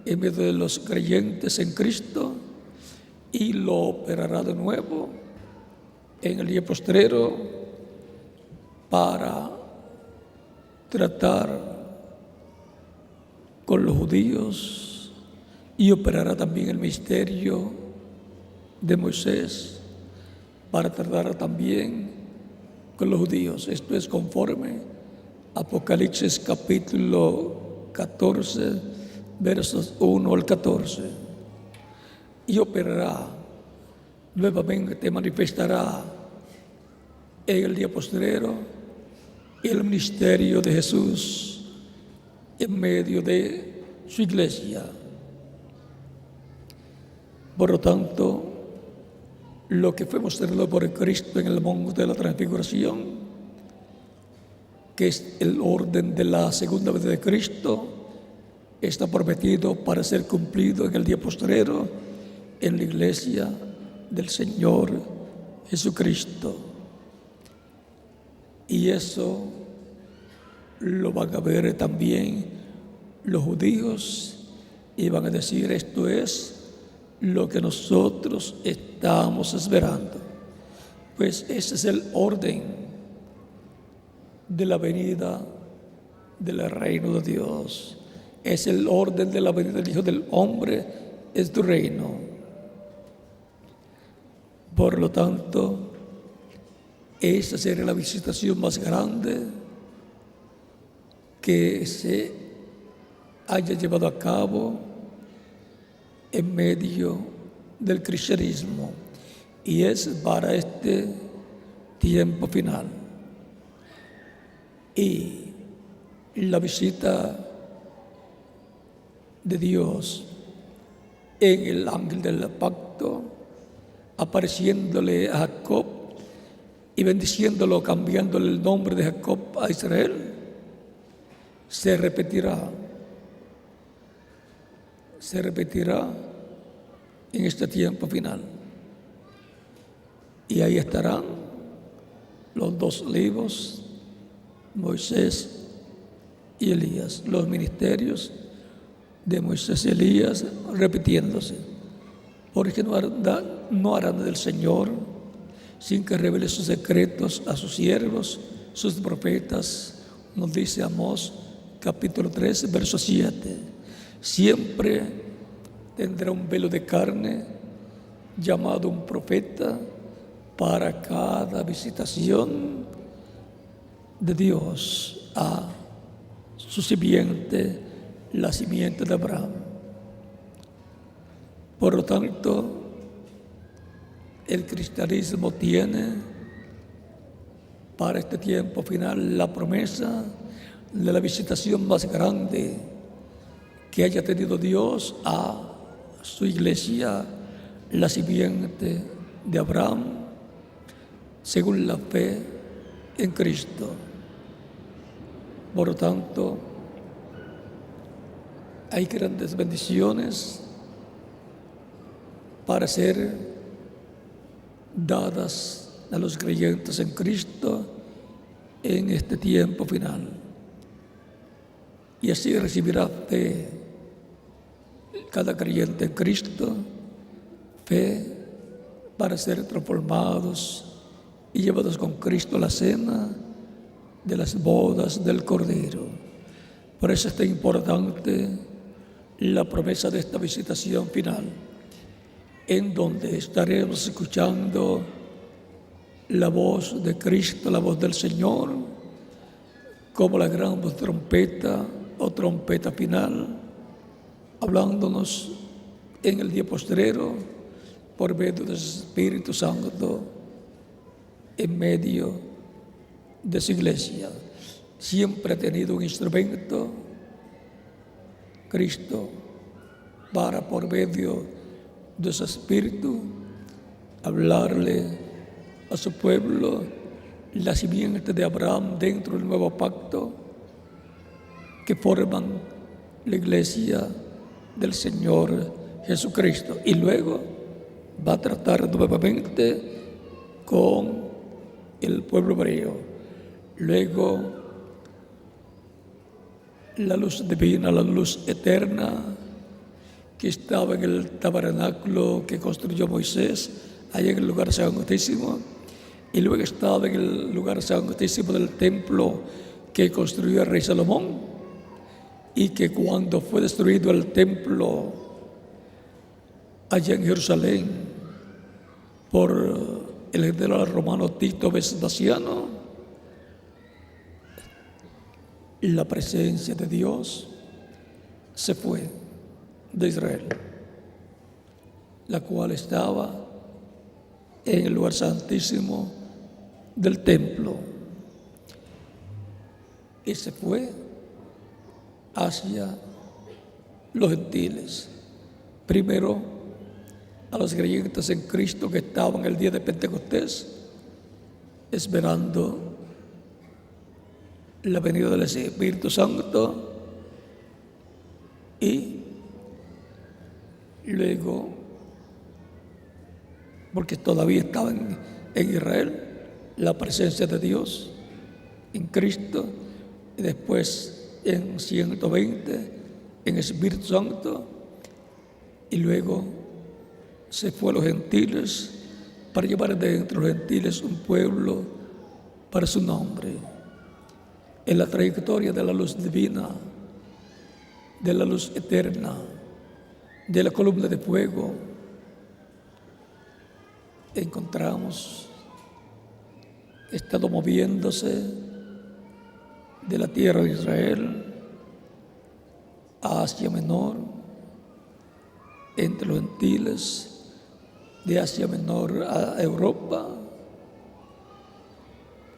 en medio de los creyentes en Cristo, y lo operará de nuevo en el día postrero para tratar con los judíos, y operará también el misterio de Moisés para tratar también con los judíos. Esto es conforme a Apocalipsis capítulo 14, versos 1 al 14. Y operará nuevamente, manifestará en el día postrero el ministerio de Jesús en medio de su iglesia. Por lo tanto, lo que fue mostrado por Cristo en el monte de la transfiguración, que es el orden de la segunda venida de Cristo, está prometido para ser cumplido en el día postrero en la iglesia del Señor Jesucristo. Y eso lo van a ver también los judíos y van a decir: esto es lo que nosotros estamos esperando. Pues ese es el orden de la venida del reino de Dios. Es el orden de la venida del Hijo del Hombre, es tu reino. Por lo tanto, esa sería la visitación más grande que se haya llevado a cabo en medio del cristianismo, y es para este tiempo final. Y la visita de Dios en el ángel del pacto, apareciéndole a Jacob y bendiciéndolo, cambiándole el nombre de Jacob a Israel, se repetirá en este tiempo final. Y ahí estarán los dos libros, Moisés y Elías, los ministerios de Moisés y Elías repitiéndose, porque no harán del Señor sin que revele sus secretos a sus siervos, sus profetas, nos dice Amós capítulo 3, verso 7. Siempre tendrá un velo de carne llamado un profeta para cada visitación de Dios a su simiente, la simiente de Abraham. Por lo tanto, el cristianismo tiene para este tiempo final la promesa de la visitación más grande que haya tenido Dios a su iglesia, la simiente de Abraham, según la fe en Cristo. Por lo tanto, hay grandes bendiciones para ser dadas a los creyentes en Cristo en este tiempo final. Y así recibirá fe cada creyente en Cristo, fe para ser transformados y llevados con Cristo a la cena de las bodas del Cordero. Por eso es tan importante la promesa de esta visitación final, en donde estaremos escuchando la voz de Cristo, la voz del Señor, como la gran voz trompeta o trompeta final, hablándonos en el día postrero por medio del Espíritu Santo en medio de su iglesia. Siempre ha tenido un instrumento, Cristo, para por medio de su Espíritu hablarle a su pueblo, la simiente de Abraham dentro del nuevo pacto que forman la iglesia del Señor Jesucristo. Y luego va a tratar nuevamente con el pueblo hebreo. Luego la luz divina, la luz eterna que estaba en el tabernáculo que construyó Moisés, allá en el lugar santísimo, y luego estaba en el lugar santísimo del templo que construyó el rey Salomón, y que cuando fue destruido el templo allá en Jerusalén por el general romano Tito Vespasiano, la presencia de Dios se fue de Israel, la cual estaba en el lugar santísimo del templo, y se fue hacia los gentiles. Primero a los creyentes en Cristo que estaban el día de Pentecostés esperando la venida del Espíritu Santo, y luego, porque todavía estaban en Israel, la presencia de Dios en Cristo, y después en 120 en Espíritu Santo, y luego se fue a los gentiles para llevar de entre los gentiles un pueblo para su nombre. En la trayectoria de la luz divina, de la luz eterna, de la columna de fuego, encontramos estado moviéndose de la tierra de Israel a Asia Menor, entre los gentiles, de Asia Menor a Europa,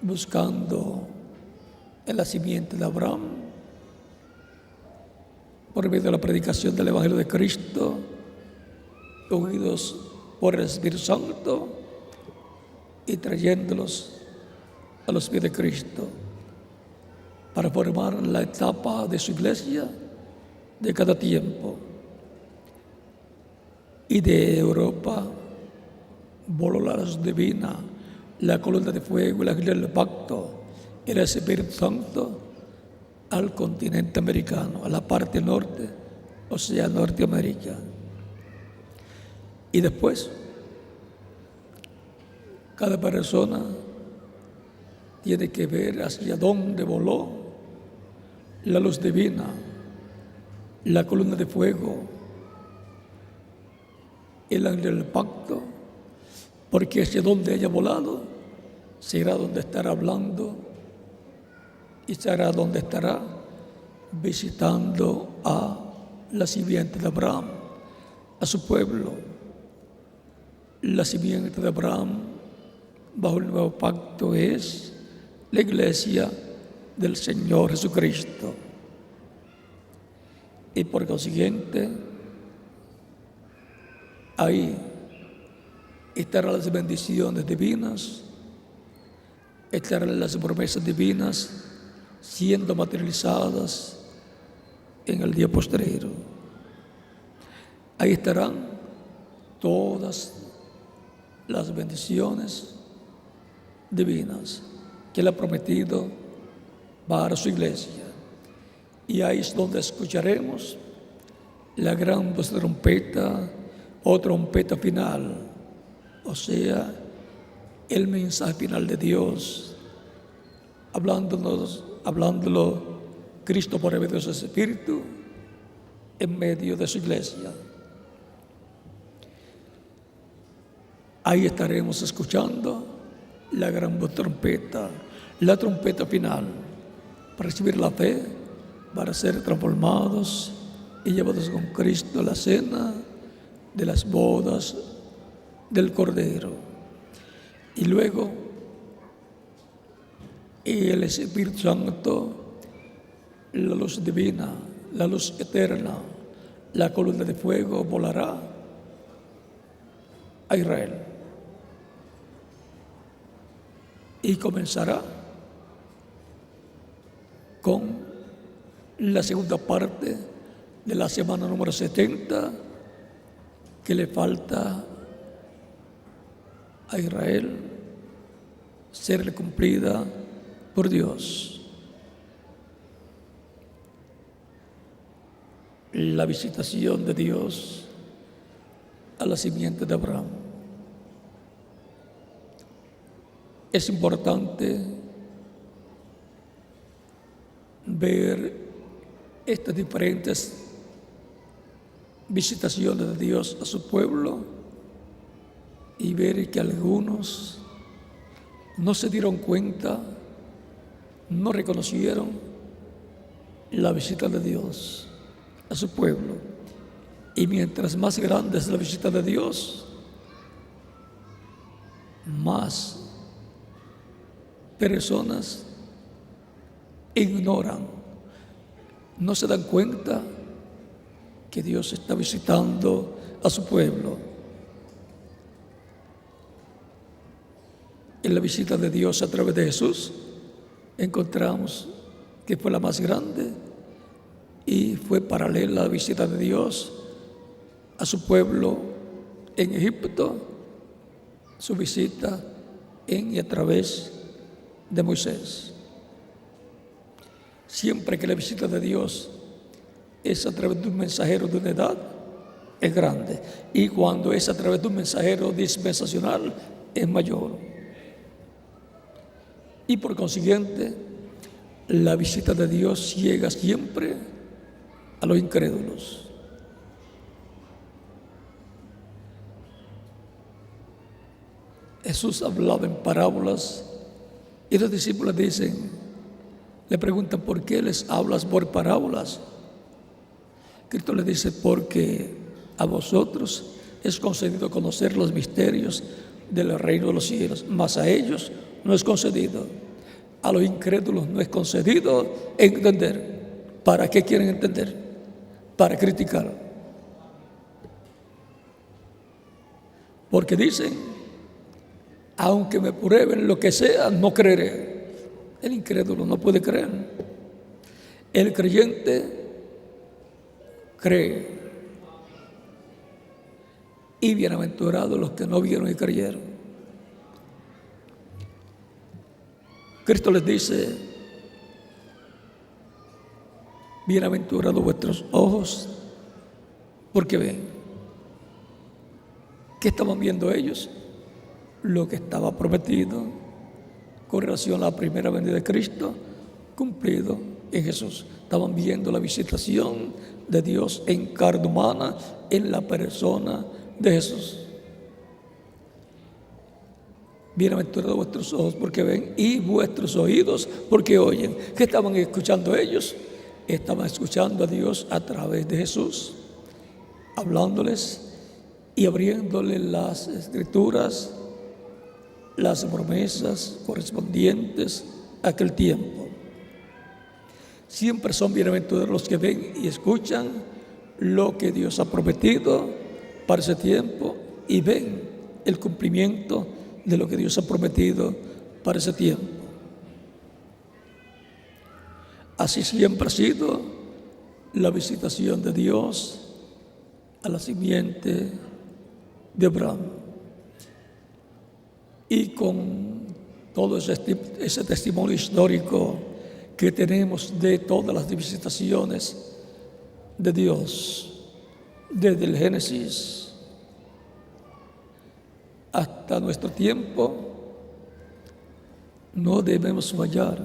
buscando el nacimiento de Abraham, por medio de la predicación del Evangelio de Cristo, ungidos por el Espíritu Santo y trayéndolos a los pies de Cristo para formar la etapa de su iglesia de cada tiempo. Y de Europa voló la luz divina, la columna de fuego, el ángel del pacto, el Espíritu Santo al continente americano, a la parte norte, o sea, Norteamérica. Y después, cada persona tiene que ver hacia dónde voló la luz divina, la columna de fuego, el ángel del pacto, porque hacia donde haya volado será donde estará hablando y será donde estará visitando a la simiente de Abraham, a su pueblo. La simiente de Abraham bajo el nuevo pacto es la iglesia del Señor Jesucristo. Y por consiguiente, ahí estarán las bendiciones divinas, estarán las promesas divinas siendo materializadas en el día postrero. Ahí estarán todas las bendiciones divinas que Él ha prometido para su iglesia. Y ahí es donde escucharemos la gran voz de trompeta o trompeta final, o sea, el mensaje final de Dios, hablándolo Cristo por medio de su Espíritu en medio de su iglesia. Ahí estaremos escuchando la gran voz de trompeta, la trompeta final, para recibir la fe, para ser transformados y llevados con Cristo a la cena de las bodas del Cordero. Y luego el Espíritu Santo, la luz divina, la luz eterna, la columna de fuego volará a Israel y comenzará con la segunda parte de la semana número 70 que le falta a Israel ser cumplida por Dios. La visitación de Dios a la simiente de Abraham. Es importante ver estas diferentes visitaciones de Dios a su pueblo y ver que algunos no se dieron cuenta, no reconocieron la visita de Dios a su pueblo. Y mientras más grande es la visita de Dios, más personas ignoran, no se dan cuenta que Dios está visitando a su pueblo. En la visita de Dios a través de Jesús encontramos que fue la más grande y fue paralela a la visita de Dios a su pueblo en Egipto, su visita en y a través de Moisés. Siempre que la visita de Dios es a través de un mensajero de una edad, es grande. Y cuando es a través de un mensajero dispensacional, es mayor. Y por consiguiente, la visita de Dios llega siempre a los incrédulos. Jesús hablaba en parábolas y los discípulos le preguntan, ¿por qué les hablas por parábolas? Cristo le dice, porque a vosotros es concedido conocer los misterios del reino de los cielos, mas a ellos no es concedido. A los incrédulos no es concedido entender. ¿Para qué quieren entender? Para criticar. Porque dicen, aunque me prueben lo que sea, no creeré. El incrédulo no puede creer. El creyente cree. Y bienaventurados los que no vieron y creyeron. Cristo les dice, bienaventurados vuestros ojos, porque ven. ¿Qué estaban viendo ellos? Lo que estaba prometido con relación a la primera venida de Cristo, cumplido en Jesús. Estaban viendo la visitación de Dios en carne humana, en la persona de Jesús. Bienaventurados vuestros ojos porque ven y vuestros oídos porque oyen. ¿Qué estaban escuchando ellos? Estaban escuchando a Dios a través de Jesús, hablándoles y abriéndoles las escrituras, las promesas correspondientes a aquel tiempo. Siempre son bienaventurados los que ven y escuchan lo que Dios ha prometido para ese tiempo y ven el cumplimiento de lo que Dios ha prometido para ese tiempo. Así siempre ha sido la visitación de Dios a la simiente de Abraham. Y con todo ese testimonio histórico que tenemos de todas las visitaciones de Dios, desde el Génesis hasta nuestro tiempo, no debemos fallar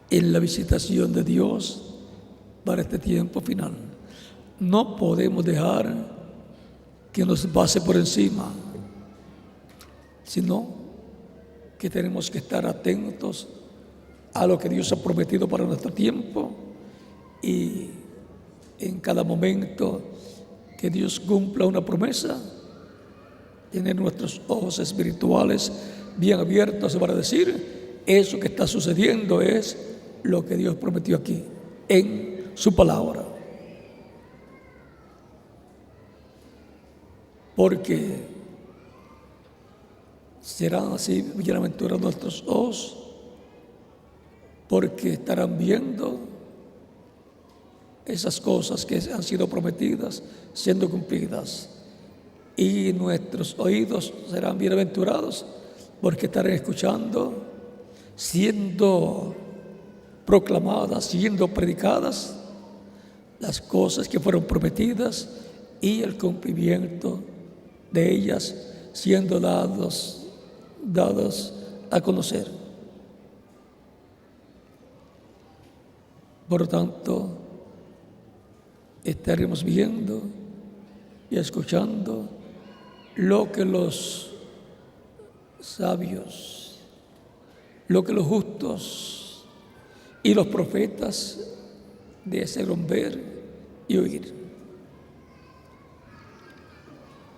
en la visitación de Dios para este tiempo final. No podemos dejar que nos pase por encima, sino que tenemos que estar atentos a lo que Dios ha prometido para nuestro tiempo y en cada momento que Dios cumpla una promesa, tener nuestros ojos espirituales bien abiertos para decir, eso que está sucediendo es lo que Dios prometió aquí, en su palabra. Porque serán así bienaventurados nuestros ojos, porque estarán viendo esas cosas que han sido prometidas siendo cumplidas. Y nuestros oídos serán bienaventurados porque estarán escuchando, siendo proclamadas, siendo predicadas las cosas que fueron prometidas y el cumplimiento de ellas siendo dados a conocer. Por lo tanto, estaremos viendo y escuchando lo que los sabios, lo que los justos y los profetas desearon ver y oír.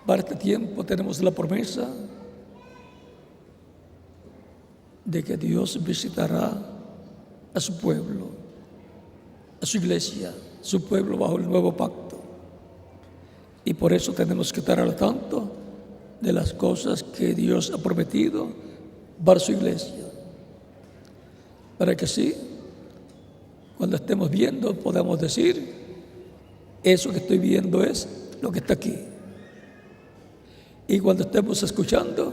Para este tiempo tenemos la promesa de que Dios visitará a su pueblo, a su iglesia, su pueblo bajo el nuevo pacto. Y por eso tenemos que estar al tanto de las cosas que Dios ha prometido para su iglesia, para que así, cuando estemos viendo, podamos decir, eso que estoy viendo es lo que está aquí. Y cuando estemos escuchando,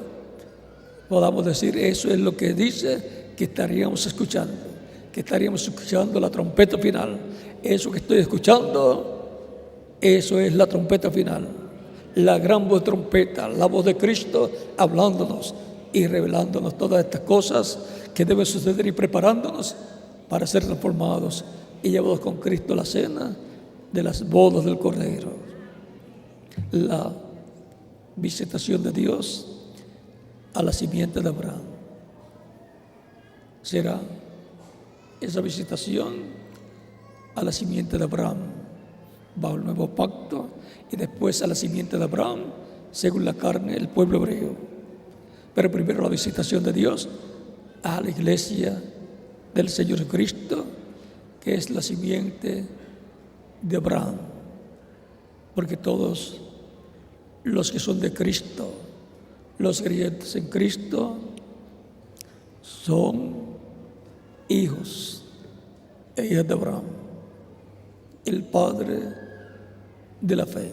podamos decir, eso es lo que dice que estaríamos escuchando, la trompeta final. Eso que estoy escuchando, eso es la trompeta final, la gran voz de trompeta, la voz de Cristo hablándonos y revelándonos todas estas cosas que deben suceder y preparándonos para ser transformados y llevados con Cristo a la cena de las bodas del Cordero. La visitación de Dios a la simiente de Abraham será esa visitación a la simiente de Abraham bajo el nuevo pacto, y después a la simiente de Abraham, según la carne, el pueblo hebreo. Pero primero la visitación de Dios a la iglesia del Señor Jesucristo, que es la simiente de Abraham. Porque todos los que son de Cristo, los creyentes en Cristo, son hijos e hijas de Abraham, el padre de la fe.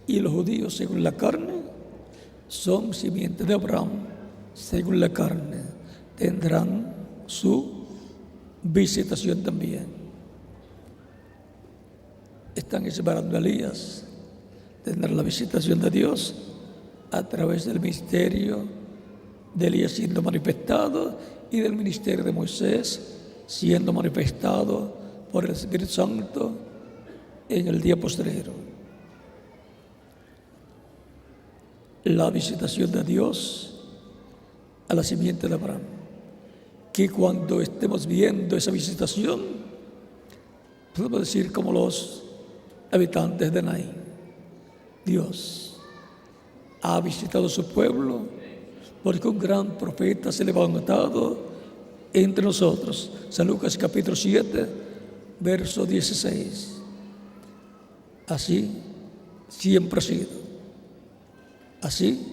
Y los judíos, según la carne, son simiente de Abraham, según la carne. Tendrán su visitación también. Están esperando a Elías tener la visitación de Dios a través del ministerio de Elías siendo manifestado y del ministerio de Moisés siendo manifestado por el Espíritu Santo en el día postrero. La visitación de Dios a la simiente de Abraham, que cuando estemos viendo esa visitación, podemos decir como los habitantes de Naín: Dios ha visitado a su pueblo, porque un gran profeta se ha levantado entre nosotros. San Lucas capítulo 7, verso 16. Así siempre ha sido. Así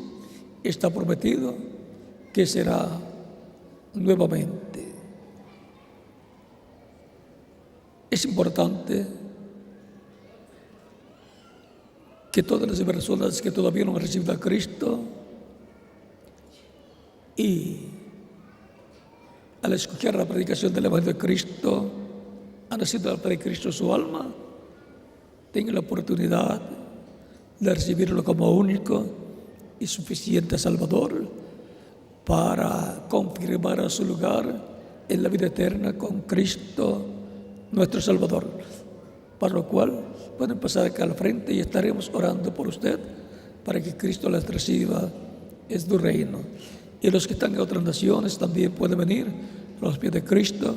está prometido que será nuevamente. Es importante que todas las personas que todavía no han recibido a Cristo y al escuchar la predicación del Evangelio de Cristo, han nacido la fe de Cristo en su alma, tengan la oportunidad de recibirlo como único y suficiente Salvador para confirmar su lugar en la vida eterna con Cristo nuestro Salvador. Para lo cual pueden pasar acá al frente y estaremos orando por usted para que Cristo les reciba en su reino. Y los que están en otras naciones también pueden venir a los pies de Cristo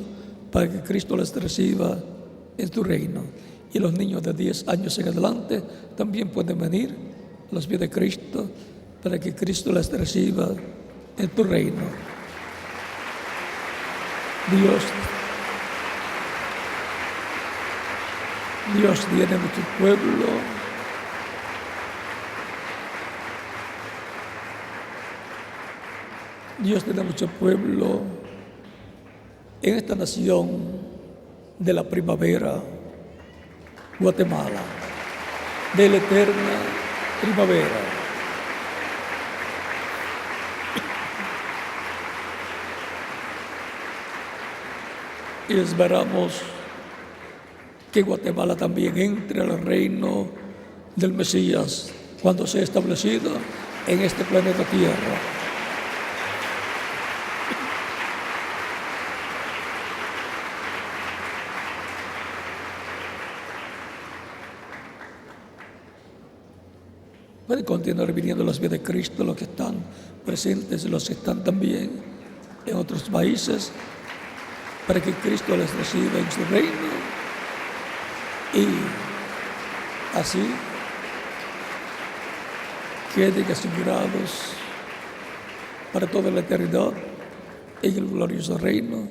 para que Cristo les reciba en su reino. Y los niños de 10 años en adelante también pueden venir a los pies de Cristo para que Cristo les reciba en tu reino. Dios tiene mucho pueblo. Dios tiene mucho pueblo en esta nación de la primavera, Guatemala, de la eterna primavera. Y esperamos que Guatemala también entre al reino del Mesías cuando sea establecido en este planeta Tierra. Pueden continuar viniendo las vidas de Cristo, los que están presentes y los que están también en otros países, para que Cristo les reciba en su reino y así queden asegurados para toda la eternidad en el glorioso reino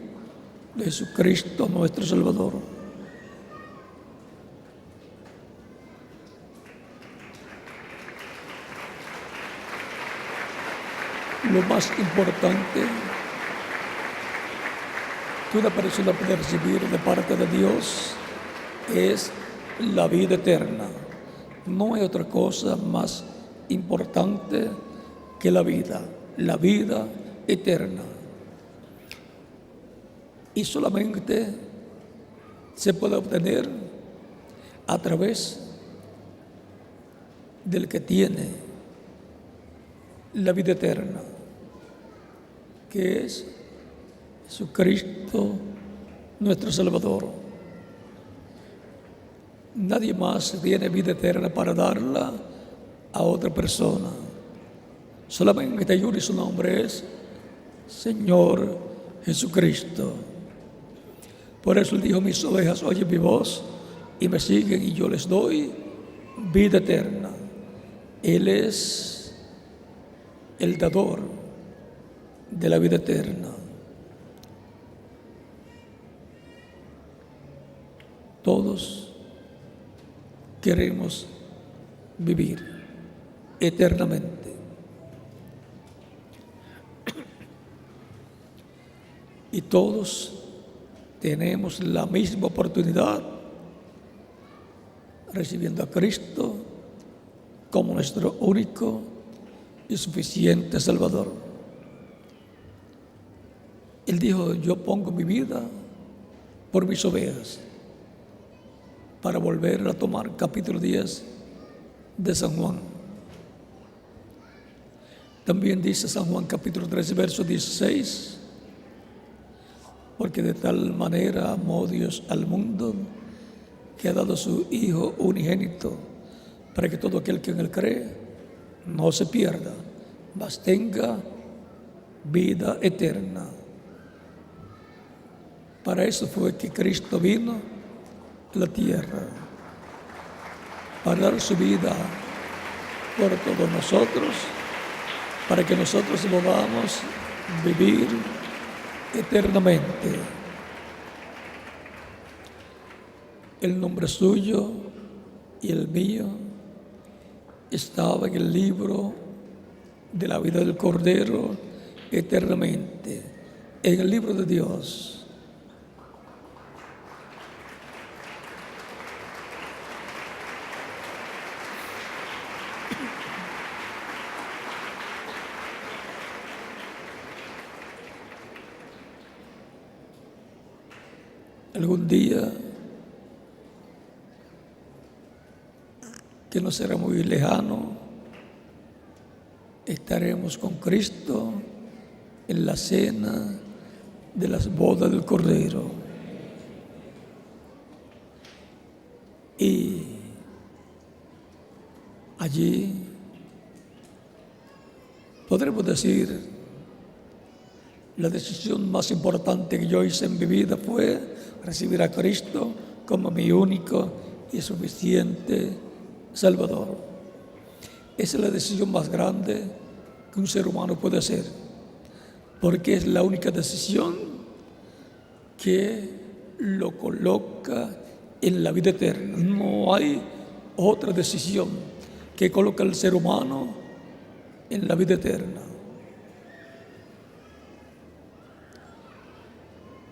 de Jesucristo nuestro Salvador. Lo más importante que una persona puede recibir de parte de Dios es la vida eterna. No hay otra cosa más importante que la vida eterna. Y solamente se puede obtener a través del que tiene la vida eterna, que es Jesucristo nuestro Salvador. Nadie más tiene vida eterna para darla a otra persona. Solamente hay uno y su nombre es Señor Jesucristo. Por eso Él dijo: mis ovejas oyen mi voz y me siguen y yo les doy vida eterna. Él es el dador de la vida eterna. Todos queremos vivir eternamente. Y todos tenemos la misma oportunidad recibiendo a Cristo como nuestro único y suficiente Salvador. Él dijo: yo pongo mi vida por mis ovejas, para volver a tomar. Capítulo 10 de San Juan. También dice San Juan capítulo 13 verso 16: porque de tal manera amó Dios al mundo, que ha dado su Hijo unigénito, para que todo aquel que en Él cree no se pierda, mas tenga vida eterna. Para eso fue que Cristo vino a la tierra, para dar su vida por todos nosotros, para que nosotros podamos vivir eternamente. El nombre suyo y el mío estaba en el libro de la vida del Cordero eternamente, en el libro de Dios. Algún día, que no será muy lejano, estaremos con Cristo en la cena de las bodas del Cordero. Y allí podremos decir: la decisión más importante que yo hice en mi vida fue recibir a Cristo como mi único y suficiente Salvador. Esa es la decisión más grande que un ser humano puede hacer, porque es la única decisión que lo coloca en la vida eterna. No hay otra decisión que coloca al ser humano en la vida eterna.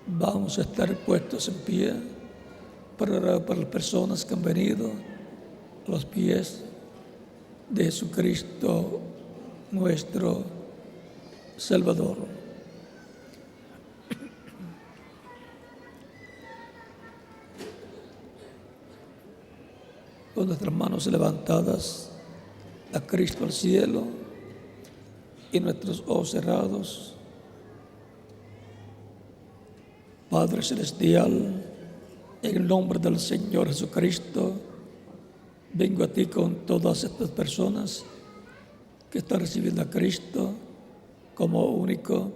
Vamos a estar puestos en pie para orar por las personas que han venido a los pies de Jesucristo, nuestro Salvador. Con nuestras manos levantadas a Cristo al cielo y nuestros ojos cerrados, Padre Celestial, en el nombre del Señor Jesucristo, vengo a ti con todas estas personas que están recibiendo a Cristo como único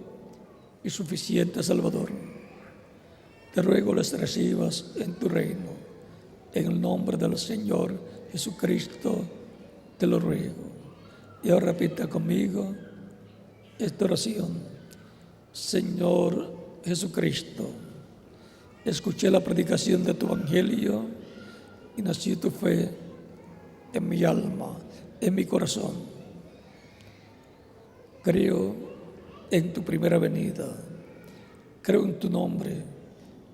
y suficiente Salvador. Te ruego les recibas en tu reino. En el nombre del Señor Jesucristo te lo ruego. Y ahora repita conmigo esta oración: Señor Jesucristo, escuché la predicación de tu evangelio y nació tu fe en mi alma, en mi corazón. Creo en tu primera venida. Creo en tu nombre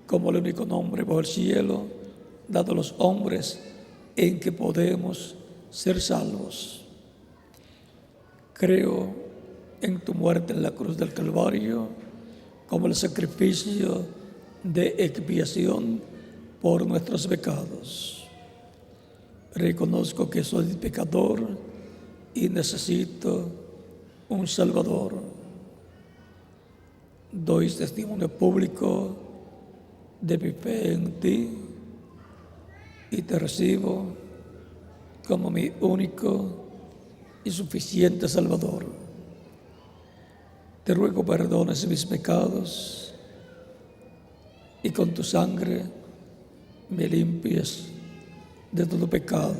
como el único nombre bajo el cielo dado a los hombres en que podemos ser salvos. Creo en tu muerte en la cruz del Calvario como el sacrificio de expiación por nuestros pecados. Reconozco que soy pecador y necesito un Salvador. Doy testimonio público de mi fe en ti y te recibo como mi único y suficiente Salvador. Te ruego perdones mis pecados y con tu sangre me limpies de todo pecado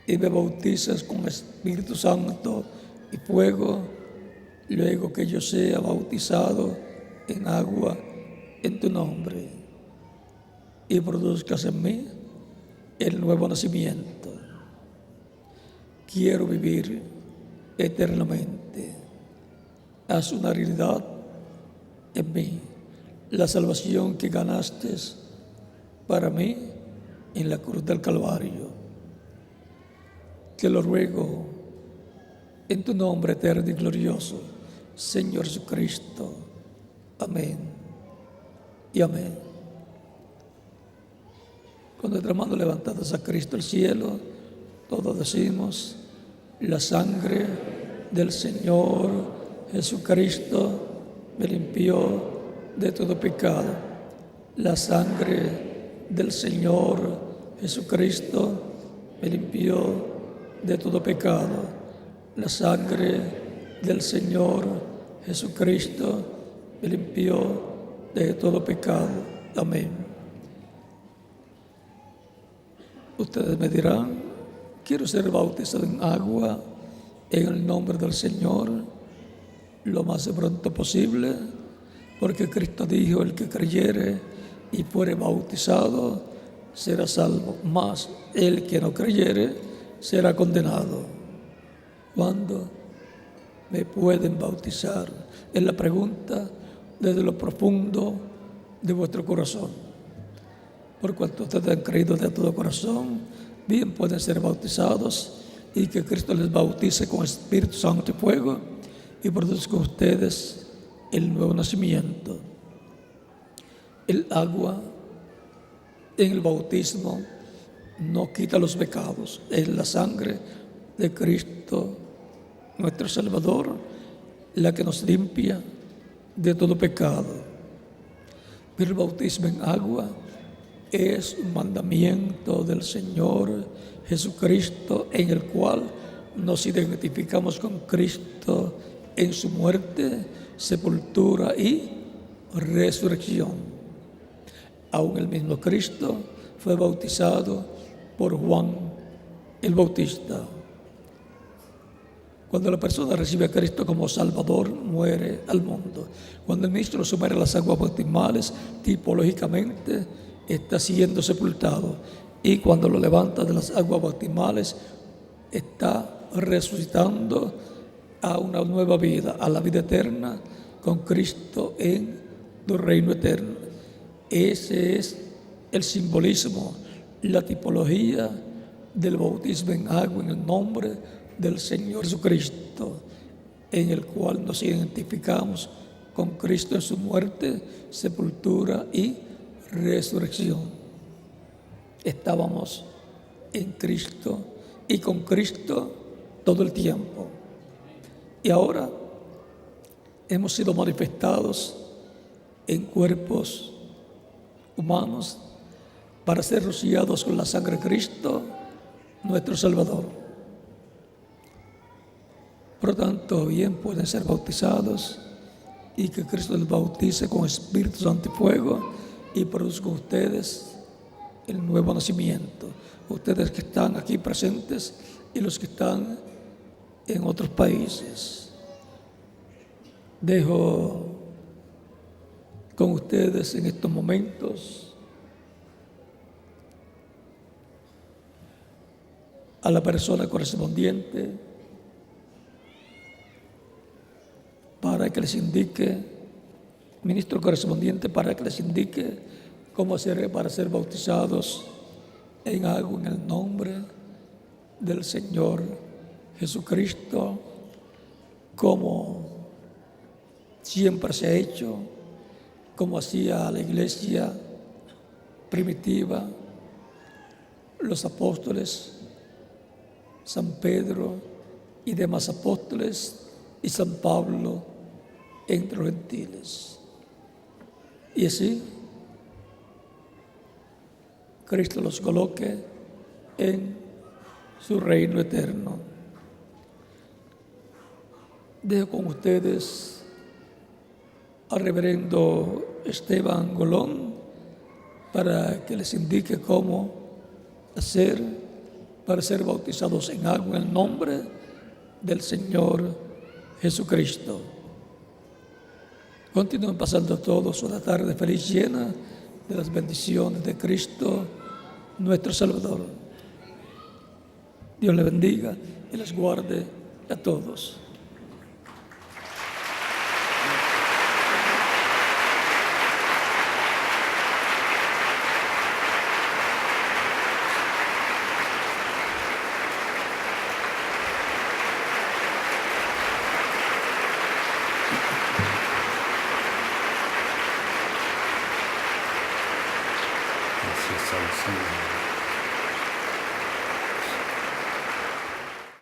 y me bautizas con Espíritu Santo y fuego, luego que yo sea bautizado en agua en tu nombre y produzcas en mí el nuevo nacimiento. Quiero vivir eternamente. Haz una realidad en mí la salvación que ganaste para mí en la cruz del Calvario. Te lo ruego en tu nombre eterno y glorioso, Señor Jesucristo. Amén y amén. Con nuestras manos levantadas a Cristo al cielo, todos decimos: la sangre del Señor Jesucristo me limpió de todo pecado. La sangre del Señor Jesucristo me limpió de todo pecado. La sangre del Señor Jesucristo me limpió de todo pecado. Amén. Ustedes me dirán: quiero ser bautizado en agua en el nombre del Señor lo más pronto posible, porque Cristo dijo: el que creyere y fuere bautizado será salvo, mas el que no creyere será condenado. ¿Cuándo me pueden bautizar? Es la pregunta desde lo profundo de vuestro corazón. Por cuanto ustedes han creído de todo corazón, bien pueden ser bautizados y que Cristo les bautice con Espíritu Santo y fuego y produzca en ustedes el nuevo nacimiento. El agua en el bautismo no quita los pecados, es la sangre de Cristo, nuestro Salvador, la que nos limpia de todo pecado. Pero el bautismo en agua es un mandamiento del Señor Jesucristo, en el cual nos identificamos con Cristo en su muerte, sepultura y resurrección. Aún el mismo Cristo fue bautizado por Juan el Bautista. Cuando la persona recibe a Cristo como Salvador, muere al mundo. Cuando el ministro sumerge las aguas bautismales, tipológicamente está siendo sepultado, y cuando lo levanta de las aguas bautismales está resucitando a una nueva vida, a la vida eterna con Cristo en tu reino eterno. Ese es el simbolismo, la tipología del bautismo en agua en el nombre del Señor Jesucristo, en el cual nos identificamos con Cristo en su muerte, sepultura y resurrección. Estábamos en Cristo y con Cristo todo el tiempo. Y ahora hemos sido manifestados en cuerpos humanos para ser rociados con la sangre de Cristo, nuestro Salvador. Por lo tanto, bien pueden ser bautizados y que Cristo les bautice con Espíritu Santo y fuego y produzca ustedes el nuevo nacimiento. Ustedes que están aquí presentes y los que están en otros países. Dejo con ustedes en estos momentos a la persona correspondiente para que les indique, ministro correspondiente, para que les indique cómo hacer para ser bautizados en agua en el nombre del Señor Jesucristo, como siempre se ha hecho, como hacía la iglesia primitiva, los apóstoles, San Pedro y demás apóstoles, y San Pablo entre los gentiles. Y así Cristo los coloque en su reino eterno. Dejo con ustedes al reverendo Esteban Golón para que les indique cómo hacer para ser bautizados en agua en el nombre del Señor Jesucristo. Continúen pasando todos una tarde feliz, llena de las bendiciones de Cristo, nuestro Salvador. Dios les bendiga y les guarde a todos. Gracias al Señor.